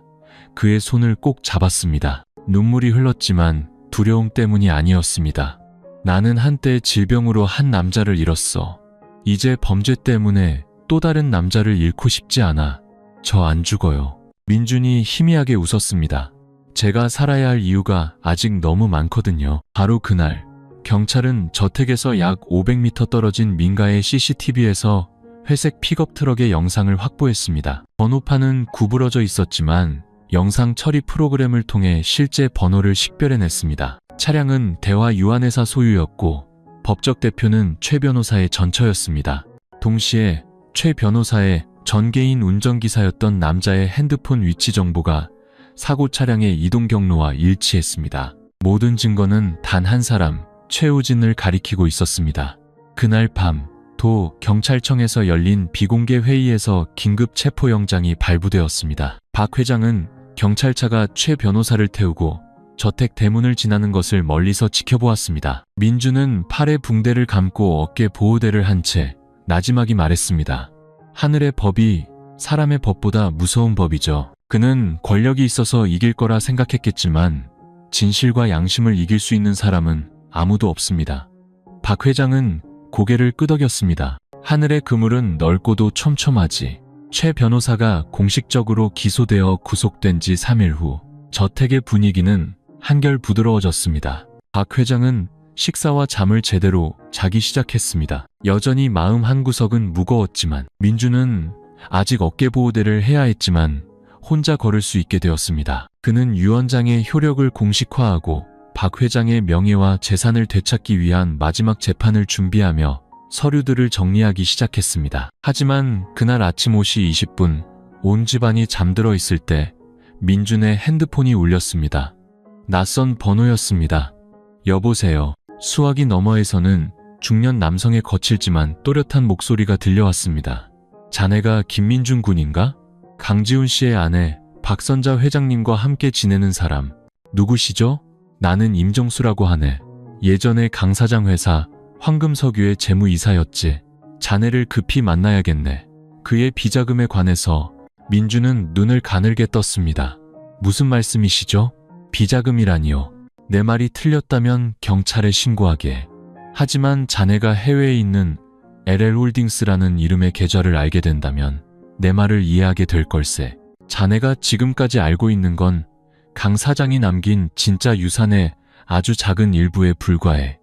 그의 손을 꼭 잡았습니다. 눈물이 흘렀지만 두려움 때문이 아니었습니다. 나는 한때 질병으로 한 남자를 잃었어. 이제 범죄 때문에 또 다른 남자를 잃고 싶지 않아. 저 안 죽어요. 민준이 희미하게 웃었습니다. 제가 살아야 할 이유가 아직 너무 많거든요. 바로 그날 경찰은 저택에서 약 500m 떨어진 민가의 CCTV에서 회색 픽업 트럭의 영상을 확보했습니다. 번호판은 구부러져 있었지만 영상 처리 프로그램을 통해 실제 번호를 식별해냈습니다. 차량은 대화 유한회사 소유였고 법적 대표는 최 변호사의 전처였습니다. 동시에 최 변호사의 전개인 운전기사였던 남자의 핸드폰 위치 정보가 사고 차량의 이동 경로와 일치했습니다. 모든 증거는 단 한 사람, 최우진을 가리키고 있었습니다. 그날 밤 도 경찰청에서 열린 비공개 회의에서 긴급 체포영장이 발부되었습니다. 박 회장은 경찰차가 최 변호사를 태우고 저택 대문을 지나는 것을 멀리서 지켜보았습니다. 민주는 팔에 붕대를 감고 어깨 보호대를 한 채 나지막이 말했습니다. 하늘의 법이 사람의 법보다 무서운 법이죠. 그는 권력이 있어서 이길 거라 생각했겠지만 진실과 양심을 이길 수 있는 사람은 아무도 없습니다. 박 회장은 고개를 끄덕였습니다. 하늘의 그물은 넓고도 촘촘하지. 최 변호사가 공식적으로 기소되어 구속된 지 3일 후 저택의 분위기는 한결 부드러워졌습니다. 박 회장은 식사와 잠을 제대로 자기 시작했습니다. 여전히 마음 한구석은 무거웠지만 민주는 아직 어깨보호대를 해야 했지만 혼자 걸을 수 있게 되었습니다. 그는 유 원장의 효력을 공식화하고 박 회장의 명예와 재산을 되찾기 위한 마지막 재판을 준비하며 서류들을 정리하기 시작했습니다. 하지만 그날 아침 5시 20분 온 집안이 잠들어 있을 때 민준의 핸드폰이 울렸습니다. 낯선 번호였습니다. 여보세요. 수화기 너머에서는 중년 남성의 거칠지만 또렷한 목소리가 들려왔습니다. 자네가 김민준 군인가? 강지훈 씨의 아내 박선자 회장님과 함께 지내는 사람 누구시죠? 나는 임정수라고 하네. 예전에 강 사장 회사 황금석유의 재무이사였지. 자네를 급히 만나야겠네. 그의 비자금에 관해서 민주는 눈을 가늘게 떴습니다. 무슨 말씀이시죠? 비자금이라니요. 내 말이 틀렸다면 경찰에 신고하게. 하지만 자네가 해외에 있는 LL홀딩스라는 이름의 계좌를 알게 된다면 내 말을 이해하게 될 걸세. 자네가 지금까지 알고 있는 건 강 사장이 남긴 진짜 유산의 아주 작은 일부에 불과해.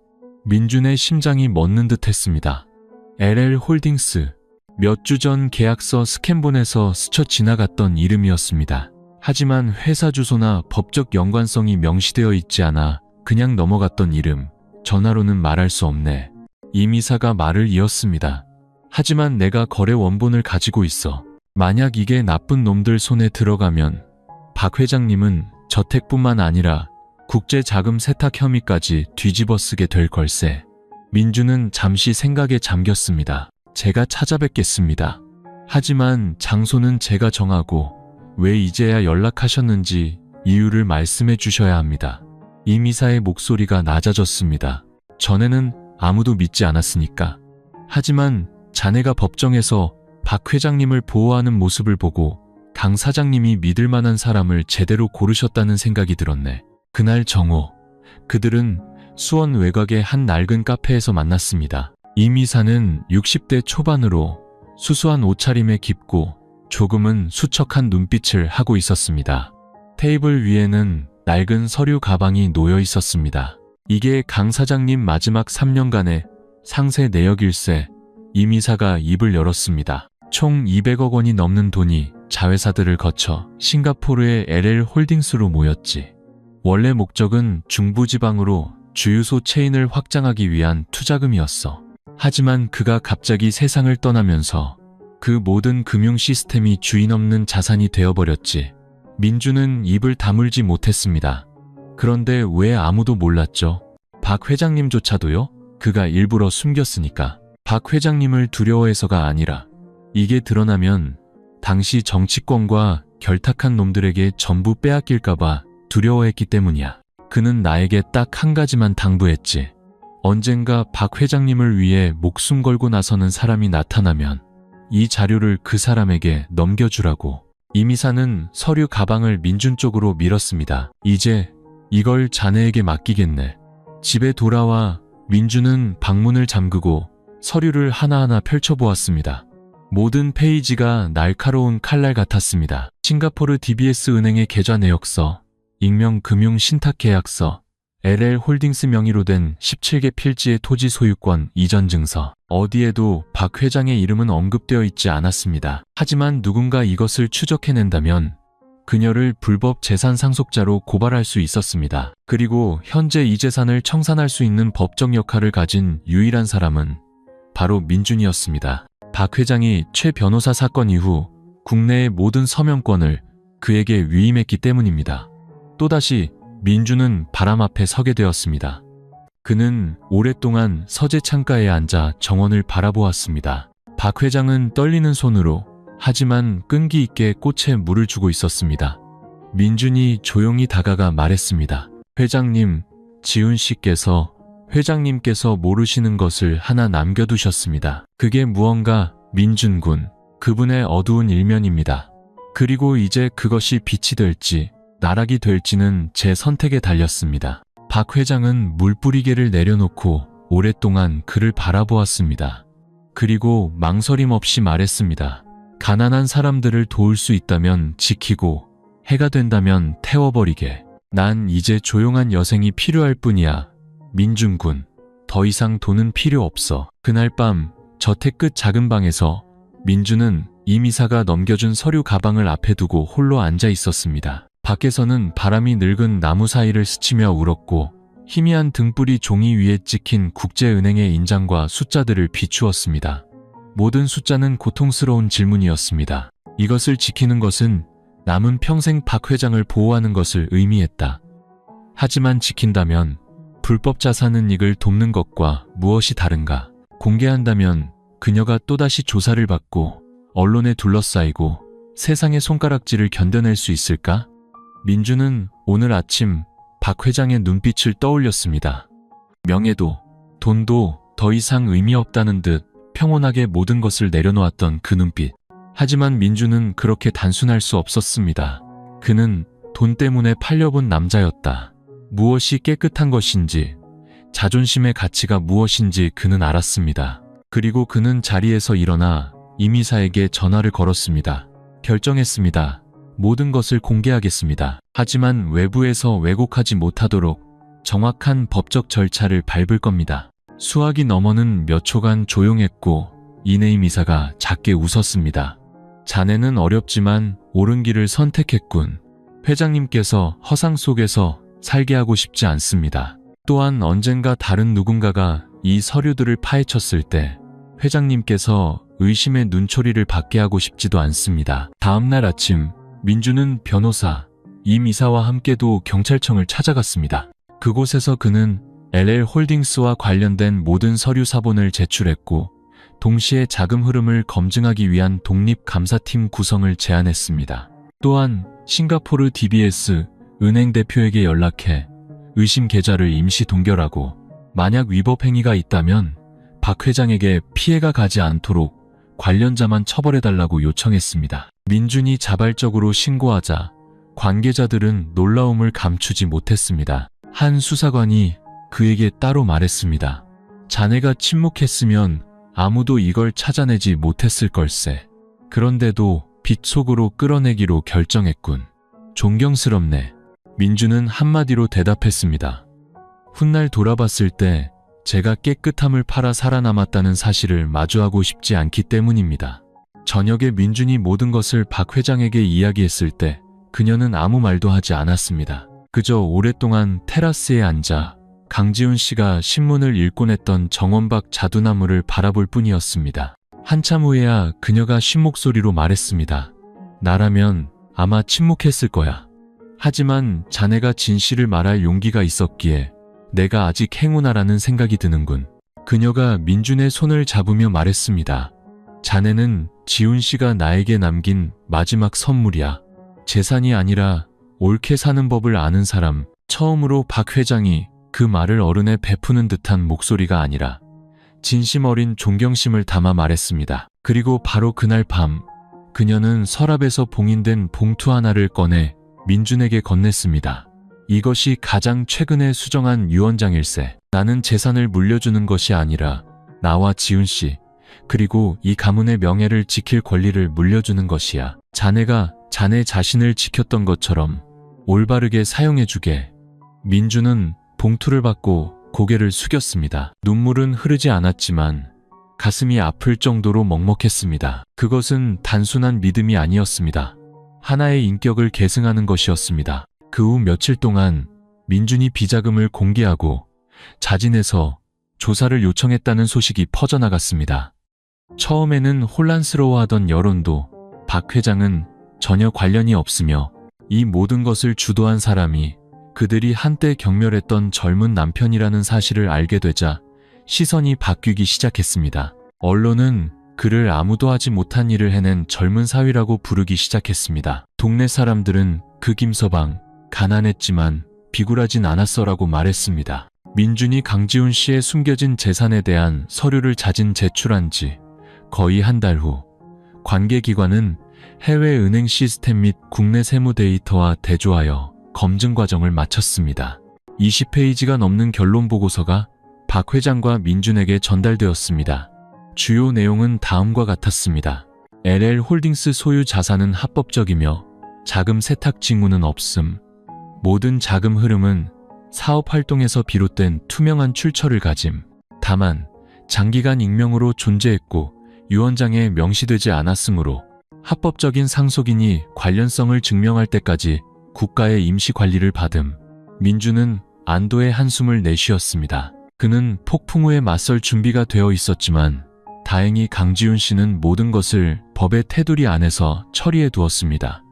민준의 심장이 멎는 듯 했습니다. LL홀딩스. 몇 주 전 계약서 스캔본에서 스쳐 지나갔던 이름이었습니다. 하지만 회사 주소나 법적 연관성이 명시되어 있지 않아 그냥 넘어갔던 이름. 전화로는 말할 수 없네. 임 이사가 말을 이었습니다. 하지만 내가 거래 원본을 가지고 있어. 만약 이게 나쁜 놈들 손에 들어가면 박 회장님은 저택뿐만 아니라 국제 자금 세탁 혐의까지 뒤집어 쓰게 될 걸세. 민주는 잠시 생각에 잠겼습니다. 제가 찾아뵙겠습니다. 하지만 장소는 제가 정하고 왜 이제야 연락하셨는지 이유를 말씀해 주셔야 합니다. 임 이사의 목소리가 낮아졌습니다. 전에는 아무도 믿지 않았으니까. 하지만 자네가 법정에서 박 회장님을 보호하는 모습을 보고 강 사장님이 믿을 만한 사람을 제대로 고르셨다는 생각이 들었네. 그날 정오, 그들은 수원 외곽의 한 낡은 카페에서 만났습니다. 임 이사는 60대 초반으로 수수한 옷차림에 깊고 조금은 수척한 눈빛을 하고 있었습니다. 테이블 위에는 낡은 서류 가방이 놓여 있었습니다. 이게 강 사장님 마지막 3년간의 상세 내역일세. 임 이사가 입을 열었습니다. 총 200억 원이 넘는 돈이 자회사들을 거쳐 싱가포르의 LL홀딩스로 모였지. 원래 목적은 중부지방으로 주유소 체인을 확장하기 위한 투자금이었어. 하지만 그가 갑자기 세상을 떠나면서 그 모든 금융 시스템이 주인 없는 자산이 되어버렸지. 민주는 입을 다물지 못했습니다. 그런데 왜 아무도 몰랐죠? 박 회장님조차도요? 그가 일부러 숨겼으니까. 박 회장님을 두려워해서가 아니라 이게 드러나면 당시 정치권과 결탁한 놈들에게 전부 빼앗길까봐 두려워했기 때문이야. 그는 나에게 딱 한 가지만 당부했지. 언젠가 박 회장님을 위해 목숨 걸고 나서는 사람이 나타나면 이 자료를 그 사람에게 넘겨주라고. 임 이사는 서류 가방을 민준 쪽으로 밀었습니다. 이제 이걸 자네에게 맡기겠네. 집에 돌아와 민준은 방문을 잠그고 서류를 하나하나 펼쳐보았습니다. 모든 페이지가 날카로운 칼날 같았습니다. 싱가포르 DBS 은행의 계좌 내역서, 익명 금융 신탁 계약서, LL홀딩스 명의로 된 17개 필지의 토지 소유권 이전 증서. 어디에도 박 회장의 이름은 언급되어 있지 않았습니다. 하지만 누군가 이것을 추적해낸다면 그녀를 불법 재산 상속자로 고발할 수 있었습니다. 그리고 현재 이 재산을 청산할 수 있는 법적 역할을 가진 유일한 사람은 바로 민준이었습니다. 박 회장이 최 변호사 사건 이후 국내의 모든 서명권을 그에게 위임했기 때문입니다. 또다시 민준은 바람 앞에 서게 되었습니다. 그는 오랫동안 서재 창가에 앉아 정원을 바라보았습니다. 박 회장은 떨리는 손으로 하지만 끈기 있게 꽃에 물을 주고 있었습니다. 민준이 조용히 다가가 말했습니다. 회장님, 지훈 씨께서 회장님께서 모르시는 것을 하나 남겨두셨습니다. 그게 무언가 민준 군, 그분의 어두운 일면입니다. 그리고 이제 그것이 빛이 될지 나락이 될지는 제 선택에 달렸습니다. 박 회장은 물뿌리개를 내려놓고 오랫동안 그를 바라보았습니다. 그리고 망설임 없이 말했습니다. 가난한 사람들을 도울 수 있다면 지키고 해가 된다면 태워버리게. 난 이제 조용한 여생이 필요할 뿐이야. 민준 군, 더 이상 돈은 필요 없어. 그날 밤 저택 끝 작은 방에서 민준은 이미사가 넘겨준 서류 가방을 앞에 두고 홀로 앉아 있었습니다. 밖에서는 바람이 늙은 나무 사이를 스치며 울었고 희미한 등불이 종이 위에 찍힌 국제은행의 인장과 숫자들을 비추었습니다. 모든 숫자는 고통스러운 질문이었습니다. 이것을 지키는 것은 남은 평생 박 회장을 보호하는 것을 의미했다. 하지만 지킨다면 불법 자산은 이익을 돕는 것과 무엇이 다른가? 공개한다면 그녀가 또다시 조사를 받고 언론에 둘러싸이고 세상의 손가락질을 견뎌낼 수 있을까? 민준은 오늘 아침 박 회장의 눈빛을 떠올렸습니다. 명예도, 돈도 더 이상 의미 없다는 듯 평온하게 모든 것을 내려놓았던 그 눈빛. 하지만 민준은 그렇게 단순할 수 없었습니다. 그는 돈 때문에 팔려본 남자였다. 무엇이 깨끗한 것인지, 자존심의 가치가 무엇인지 그는 알았습니다. 그리고 그는 자리에서 일어나 이미사에게 전화를 걸었습니다. 결정했습니다. 모든 것을 공개하겠습니다. 하지만 외부에서 왜곡하지 못하도록 정확한 법적 절차를 밟을 겁니다. 수학이 넘어는 몇 초간 조용했고 이내임 이사가 작게 웃었습니다. 자네는 어렵지만 옳은 길을 선택했군. 회장님께서 허상 속에서 살게 하고 싶지 않습니다. 또한 언젠가 다른 누군가가 이 서류들을 파헤쳤을 때 회장님께서 의심의 눈초리를 받게 하고 싶지도 않습니다. 다음날 아침 민준은 변호사 임 이사와 함께도 경찰청을 찾아갔습니다. 그곳에서 그는 LL홀딩스와 관련된 모든 서류 사본을 제출했고 동시에 자금 흐름을 검증하기 위한 독립감사팀 구성을 제안했습니다. 또한 싱가포르 DBS 은행 대표에게 연락해 의심 계좌를 임시 동결하고 만약 위법 행위가 있다면 박 회장에게 피해가 가지 않도록 관련자만 처벌해달라고 요청했습니다. 민준이 자발적으로 신고하자 관계자들은 놀라움을 감추지 못했습니다. 한 수사관이 그에게 따로 말했습니다. 자네가 침묵했으면 아무도 이걸 찾아내지 못했을 걸세. 그런데도 빗속으로 끌어내기로 결정했군. 존경스럽네. 민준은 한마디로 대답했습니다. 훗날 돌아봤을 때 제가 깨끗함을 팔아 살아남았다는 사실을 마주하고 싶지 않기 때문입니다. 저녁에 민준이 모든 것을 박 회장에게 이야기했을 때 그녀는 아무 말도 하지 않았습니다. 그저 오랫동안 테라스에 앉아 강지훈 씨가 신문을 읽곤 했던 정원박 자두나무를 바라볼 뿐이었습니다. 한참 후에야 그녀가 쉰 목소리로 말했습니다. 나라면 아마 침묵했을 거야. 하지만 자네가 진실을 말할 용기가 있었기에 내가 아직 행운아라는 생각이 드는군. 그녀가 민준의 손을 잡으며 말했습니다. 자네는 지훈 씨가 나에게 남긴 마지막 선물이야. 재산이 아니라 옳게 사는 법을 아는 사람. 처음으로 박 회장이 그 말을 어른에 베푸는 듯한 목소리가 아니라 진심 어린 존경심을 담아 말했습니다. 그리고 바로 그날 밤 그녀는 서랍에서 봉인된 봉투 하나를 꺼내 민준에게 건넸습니다. 이것이 가장 최근에 수정한 유언장일세. 나는 재산을 물려주는 것이 아니라 나와 지훈 씨 그리고 이 가문의 명예를 지킬 권리를 물려주는 것이야. 자네가 자네 자신을 지켰던 것처럼 올바르게 사용해주게. 민준은 봉투를 받고 고개를 숙였습니다. 눈물은 흐르지 않았지만 가슴이 아플 정도로 먹먹했습니다. 그것은 단순한 믿음이 아니었습니다. 하나의 인격을 계승하는 것이었습니다. 그 후 며칠 동안 민준이 비자금을 공개하고 자진해서 조사를 요청했다는 소식이 퍼져나갔습니다. 처음에는 혼란스러워하던 여론도 박 회장은 전혀 관련이 없으며 이 모든 것을 주도한 사람이 그들이 한때 경멸했던 젊은 남편이라는 사실을 알게 되자 시선이 바뀌기 시작했습니다. 언론은 그를 아무도 하지 못한 일을 해낸 젊은 사위라고 부르기 시작했습니다. 동네 사람들은 그 김서방 가난했지만 비굴하진 않았어라고 말했습니다. 민준이 강지훈 씨의 숨겨진 재산에 대한 서류를 자진 제출한 지 거의 한 달 후 관계기관은 해외 은행 시스템 및 국내 세무 데이터와 대조하여 검증 과정을 마쳤습니다. 20페이지가 넘는 결론 보고서가 박 회장과 민준에게 전달되었습니다. 주요 내용은 다음과 같았습니다. LL홀딩스 소유 자산은 합법적이며 자금 세탁 징후는 없음. 모든 자금 흐름은 사업 활동에서 비롯된 투명한 출처를 가짐. 다만 장기간 익명으로 존재했고 유언장에 명시되지 않았으므로 합법적인 상속인이 관련성을 증명할 때까지 국가의 임시 관리를 받음. 민주는 안도의 한숨을 내쉬었습니다. 그는 폭풍 후에 맞설 준비가 되어 있었지만 다행히 강지훈 씨는 모든 것을 법의 테두리 안에서 처리해 두었습니다.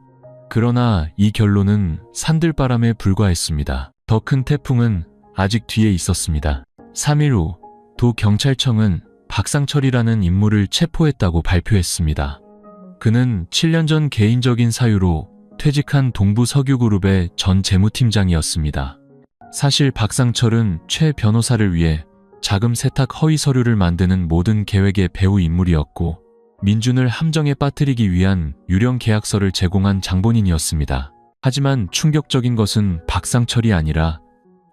그러나 이 결론은 산들바람에 불과했습니다. 더 큰 태풍은 아직 뒤에 있었습니다. 3일 후 도경찰청은 박상철이라는 인물을 체포했다고 발표했습니다. 그는 7년 전 개인적인 사유로 퇴직한 동부석유그룹의 전 재무팀장이었습니다. 사실 박상철은 최 변호사를 위해 자금 세탁 허위 서류를 만드는 모든 계획의 배후 인물이었고 민준을 함정에 빠뜨리기 위한 유령 계약서를 제공한 장본인이었습니다. 하지만 충격적인 것은 박상철이 아니라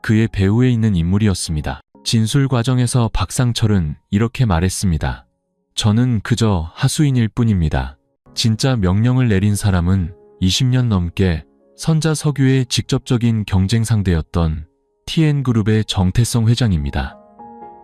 그의 배후에 있는 인물이었습니다. 진술 과정에서 박상철은 이렇게 말했습니다. 저는 그저 하수인일 뿐입니다. 진짜 명령을 내린 사람은 20년 넘게 선자석유의 직접적인 경쟁 상대였던 TN그룹의 정태성 회장입니다.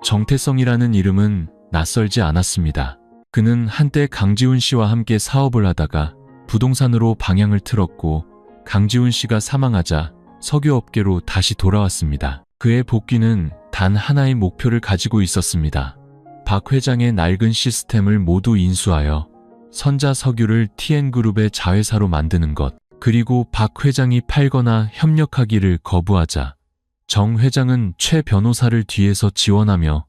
정태성이라는 이름은 낯설지 않았습니다. 그는 한때 강지훈 씨와 함께 사업을 하다가 부동산으로 방향을 틀었고 강지훈 씨가 사망하자 석유업계로 다시 돌아왔습니다. 그의 복귀는 단 하나의 목표를 가지고 있었습니다. 박 회장의 낡은 시스템을 모두 인수하여 선자석유를 TN그룹의 자회사로 만드는 것, 그리고 박 회장이 팔거나 협력하기를 거부하자 정 회장은 최 변호사를 뒤에서 지원하며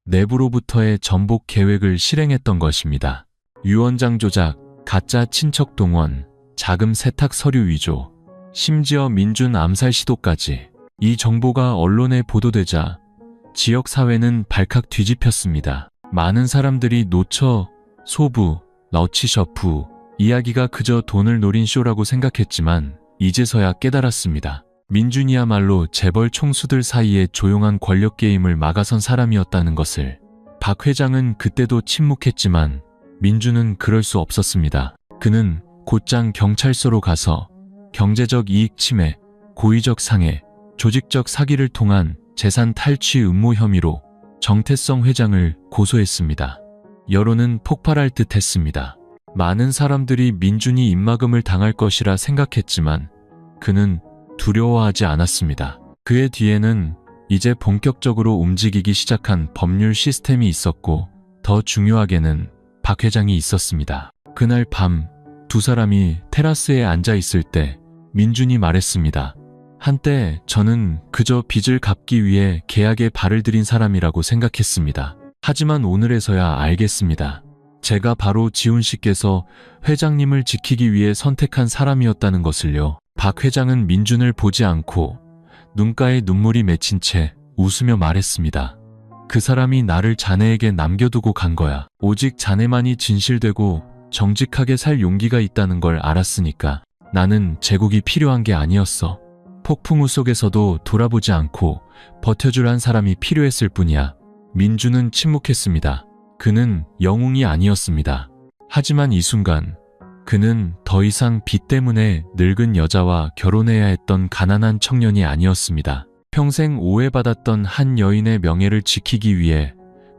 내부로부터의 전복 계획을 실행했던 것입니다. 유언장 조작, 가짜 친척 동원, 자금 세탁 서류 위조, 심지어 민준 암살 시도까지. 이 정보가 언론에 보도되자 지역사회는 발칵 뒤집혔습니다. 많은 사람들이 노처, 소부, 러치셔프 이야기가 그저 돈을 노린 쇼라고 생각했지만 이제서야 깨달았습니다. 민준이야말로 재벌 총수들 사이에 조용한 권력 게임을 막아선 사람이었다는 것을. 박 회장은 그때도 침묵했지만 민준은 그럴 수 없었습니다. 그는 곧장 경찰서로 가서 경제적 이익 침해, 고의적 상해, 조직적 사기를 통한 재산 탈취 음모 혐의로 정태성 회장을 고소했습니다. 여론은 폭발할 듯 했습니다. 많은 사람들이 민준이 입막음을 당할 것이라 생각했지만 그는 두려워하지 않았습니다. 그의 뒤에는 이제 본격적으로 움직이기 시작한 법률 시스템이 있었고 더 중요하게는 박 회장이 있었습니다. 그날 밤 두 사람이 테라스에 앉아 있을 때 민준이 말했습니다. 한때 저는 그저 빚을 갚기 위해 계약에 발을 들인 사람이라고 생각했습니다. 하지만 오늘에서야 알겠습니다. 제가 바로 지훈 씨께서 회장님을 지키기 위해 선택한 사람이었다는 것을요. 박 회장은 민준을 보지 않고 눈가에 눈물이 맺힌 채 웃으며 말했습니다. 그 사람이 나를 자네에게 남겨두고 간 거야. 오직 자네만이 진실되고 정직하게 살 용기가 있다는 걸 알았으니까. 나는 제국이 필요한 게 아니었어. 폭풍우 속에서도 돌아보지 않고 버텨줄 한 사람이 필요했을 뿐이야. 민준은 침묵했습니다. 그는 영웅이 아니었습니다. 하지만 이 순간 그는 더 이상 빚 때문에 늙은 여자와 결혼해야 했던 가난한 청년이 아니었습니다. 평생 오해받았던 한 여인의 명예를 지키기 위해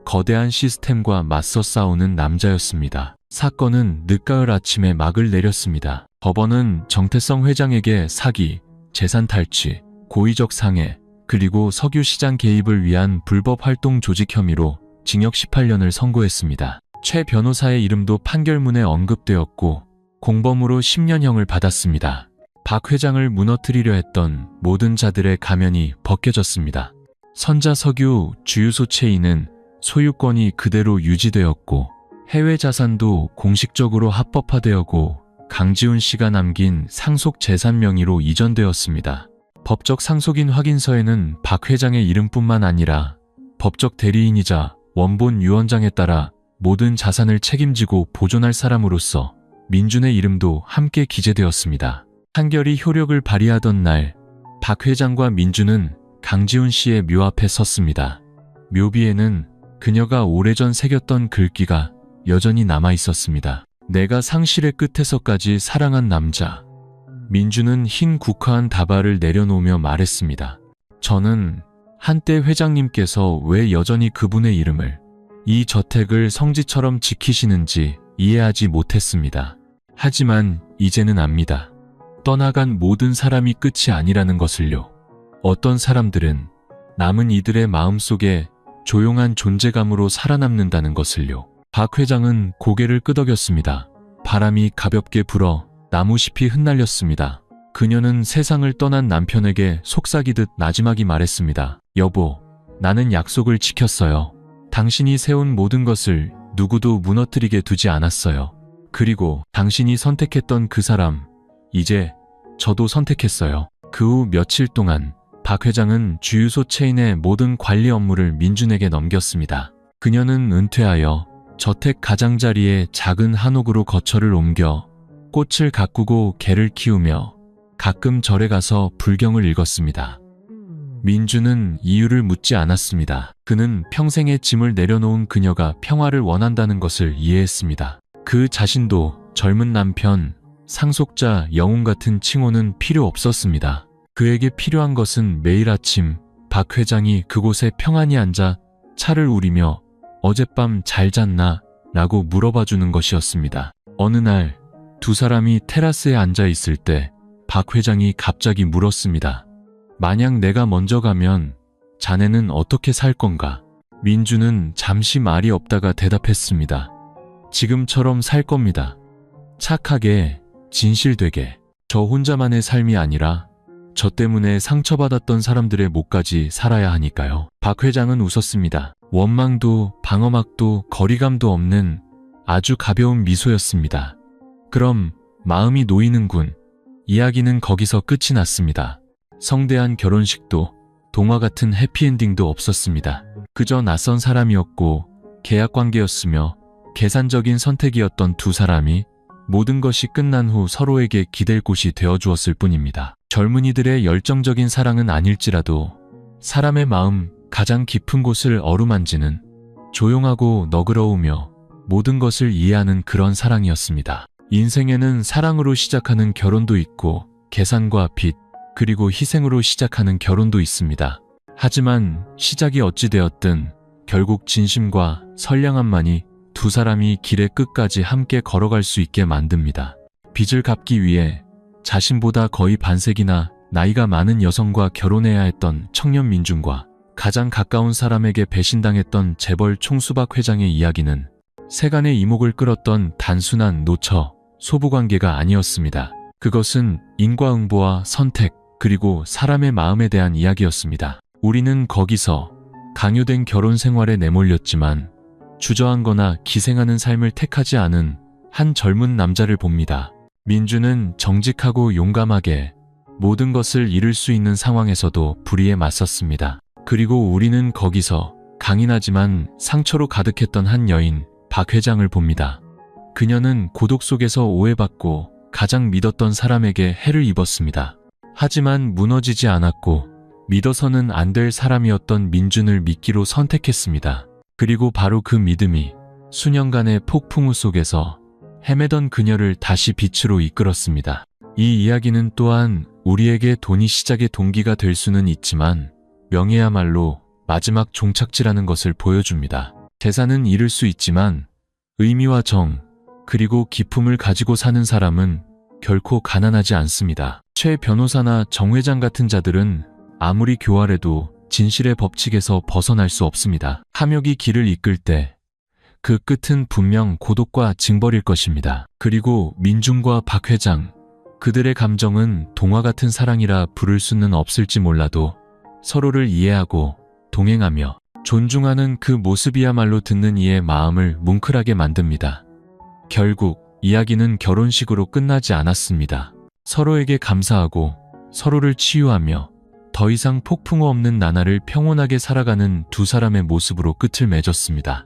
거대한 시스템과 맞서 싸우는 남자였습니다. 사건은 늦가을 아침에 막을 내렸습니다. 법원은 정태성 회장에게 사기, 재산 탈취, 고의적 상해, 그리고 석유시장 개입을 위한 불법 활동 조직 혐의로 징역 18년을 선고했습니다. 최 변호사의 이름도 판결문에 언급되었고 공범으로 10년형을 받았습니다. 박 회장을 무너뜨리려 했던 모든 자들의 가면이 벗겨졌습니다. 선자석유 주유소 체인은 소유권이 그대로 유지되었고 해외 자산도 공식적으로 합법화되었고 강지훈 씨가 남긴 상속 재산 명의로 이전되었습니다. 법적 상속인 확인서에는 박 회장의 이름뿐만 아니라 법적 대리인이자 원본 유언장에 따라 모든 자산을 책임지고 보존할 사람으로서 민준의 이름도 함께 기재되었습니다. 판결이 효력을 발휘하던 날, 박 회장과 민준은 강지훈 씨의 묘 앞에 섰습니다. 묘비에는 그녀가 오래전 새겼던 글귀가 여전히 남아 있었습니다. 내가 상실의 끝에서까지 사랑한 남자. 민주는 흰 국화한 다발을 내려놓으며 말했습니다. 저는 한때 회장님께서 왜 여전히 그분의 이름을, 이 저택을 성지처럼 지키시는지 이해하지 못했습니다. 하지만 이제는 압니다. 떠나간 모든 사람이 끝이 아니라는 것을요. 어떤 사람들은 남은 이들의 마음속에 조용한 존재감으로 살아남는다는 것을요. 박 회장은 고개를 끄덕였습니다. 바람이 가볍게 불어 나무잎이 흩날렸습니다. 그녀는 세상을 떠난 남편에게 속삭이듯 나지막이 말했습니다. 여보, 나는 약속을 지켰어요. 당신이 세운 모든 것을 누구도 무너뜨리게 두지 않았어요. 그리고 당신이 선택했던 그 사람, 이제 저도 선택했어요. 그 후 며칠 동안 박 회장은 주유소 체인의 모든 관리 업무를 민준에게 넘겼습니다. 그녀는 은퇴하여 저택 가장자리에 작은 한옥으로 거처를 옮겨 꽃을 가꾸고 개를 키우며 가끔 절에 가서 불경을 읽었습니다. 민주는 이유를 묻지 않았습니다. 그는 평생의 짐을 내려놓은 그녀가 평화를 원한다는 것을 이해했습니다. 그 자신도 젊은 남편, 상속자, 영웅 같은 칭호는 필요 없었습니다. 그에게 필요한 것은 매일 아침 박 회장이 그곳에 평안히 앉아 차를 우리며 어젯밤 잘 잤나? 라고 물어봐주는 것이었습니다. 어느 날 두 사람이 테라스에 앉아 있을 때 박 회장이 갑자기 물었습니다. 만약 내가 먼저 가면 자네는 어떻게 살 건가? 민주는 잠시 말이 없다가 대답했습니다. 지금처럼 살 겁니다. 착하게, 진실되게. 저 혼자만의 삶이 아니라 저 때문에 상처받았던 사람들의 몫까지 살아야 하니까요. 박 회장은 웃었습니다. 원망도 방어막도 거리감도 없는 아주 가벼운 미소였습니다. 그럼 마음이 놓이는군. 이야기는 거기서 끝이 났습니다. 성대한 결혼식도 동화 같은 해피엔딩도 없었습니다. 그저 낯선 사람이었고 계약관계였으며 계산적인 선택이었던 두 사람이 모든 것이 끝난 후 서로에게 기댈 곳이 되어주었을 뿐입니다. 젊은이들의 열정적인 사랑은 아닐지라도 사람의 마음 가장 깊은 곳을 어루만지는 조용하고 너그러우며 모든 것을 이해하는 그런 사랑이었습니다. 인생에는 사랑으로 시작하는 결혼도 있고 계산과 빚, 그리고 희생으로 시작하는 결혼도 있습니다. 하지만 시작이 어찌되었든 결국 진심과 선량함만이 두 사람이 길의 끝까지 함께 걸어갈 수 있게 만듭니다. 빚을 갚기 위해 자신보다 거의 반세기나 나이가 많은 여성과 결혼해야 했던 청년 민준과 가장 가까운 사람에게 배신당했던 재벌 총수박 회장의 이야기는 세간의 이목을 끌었던 단순한 노처, 소부관계가 아니었습니다. 그것은 인과응보와 선택, 그리고 사람의 마음에 대한 이야기였습니다. 우리는 거기서 강요된 결혼 생활에 내몰렸지만 주저앉거나 기생하는 삶을 택하지 않은 한 젊은 남자를 봅니다. 민주는 정직하고 용감하게 모든 것을 잃을 수 있는 상황에서도 불의에 맞섰습니다. 그리고 우리는 거기서 강인하지만 상처로 가득했던 한 여인, 박 회장을 봅니다. 그녀는 고독 속에서 오해받고 가장 믿었던 사람에게 해를 입었습니다. 하지만 무너지지 않았고 믿어서는 안 될 사람이었던 민준을 믿기로 선택했습니다. 그리고 바로 그 믿음이 수년간의 폭풍우 속에서 헤매던 그녀를 다시 빛으로 이끌었습니다. 이 이야기는 또한 우리에게 돈이 시작의 동기가 될 수는 있지만 명예야말로 마지막 종착지라는 것을 보여줍니다. 재산은 잃을 수 있지만 의미와 정, 그리고 기품을 가지고 사는 사람은 결코 가난하지 않습니다. 최 변호사나 정 회장 같은 자들은 아무리 교활해도 진실의 법칙에서 벗어날 수 없습니다. 탐욕이 길을 이끌 때 그 끝은 분명 고독과 징벌일 것입니다. 그리고 민준과 박 회장, 그들의 감정은 동화 같은 사랑이라 부를 수는 없을지 몰라도 서로를 이해하고 동행하며 존중하는 그 모습이야말로 듣는 이의 마음을 뭉클하게 만듭니다. 결국 이야기는 결혼식으로 끝나지 않았습니다. 서로에게 감사하고 서로를 치유하며 더 이상 폭풍우 없는 나날을 평온하게 살아가는 두 사람의 모습으로 끝을 맺었습니다.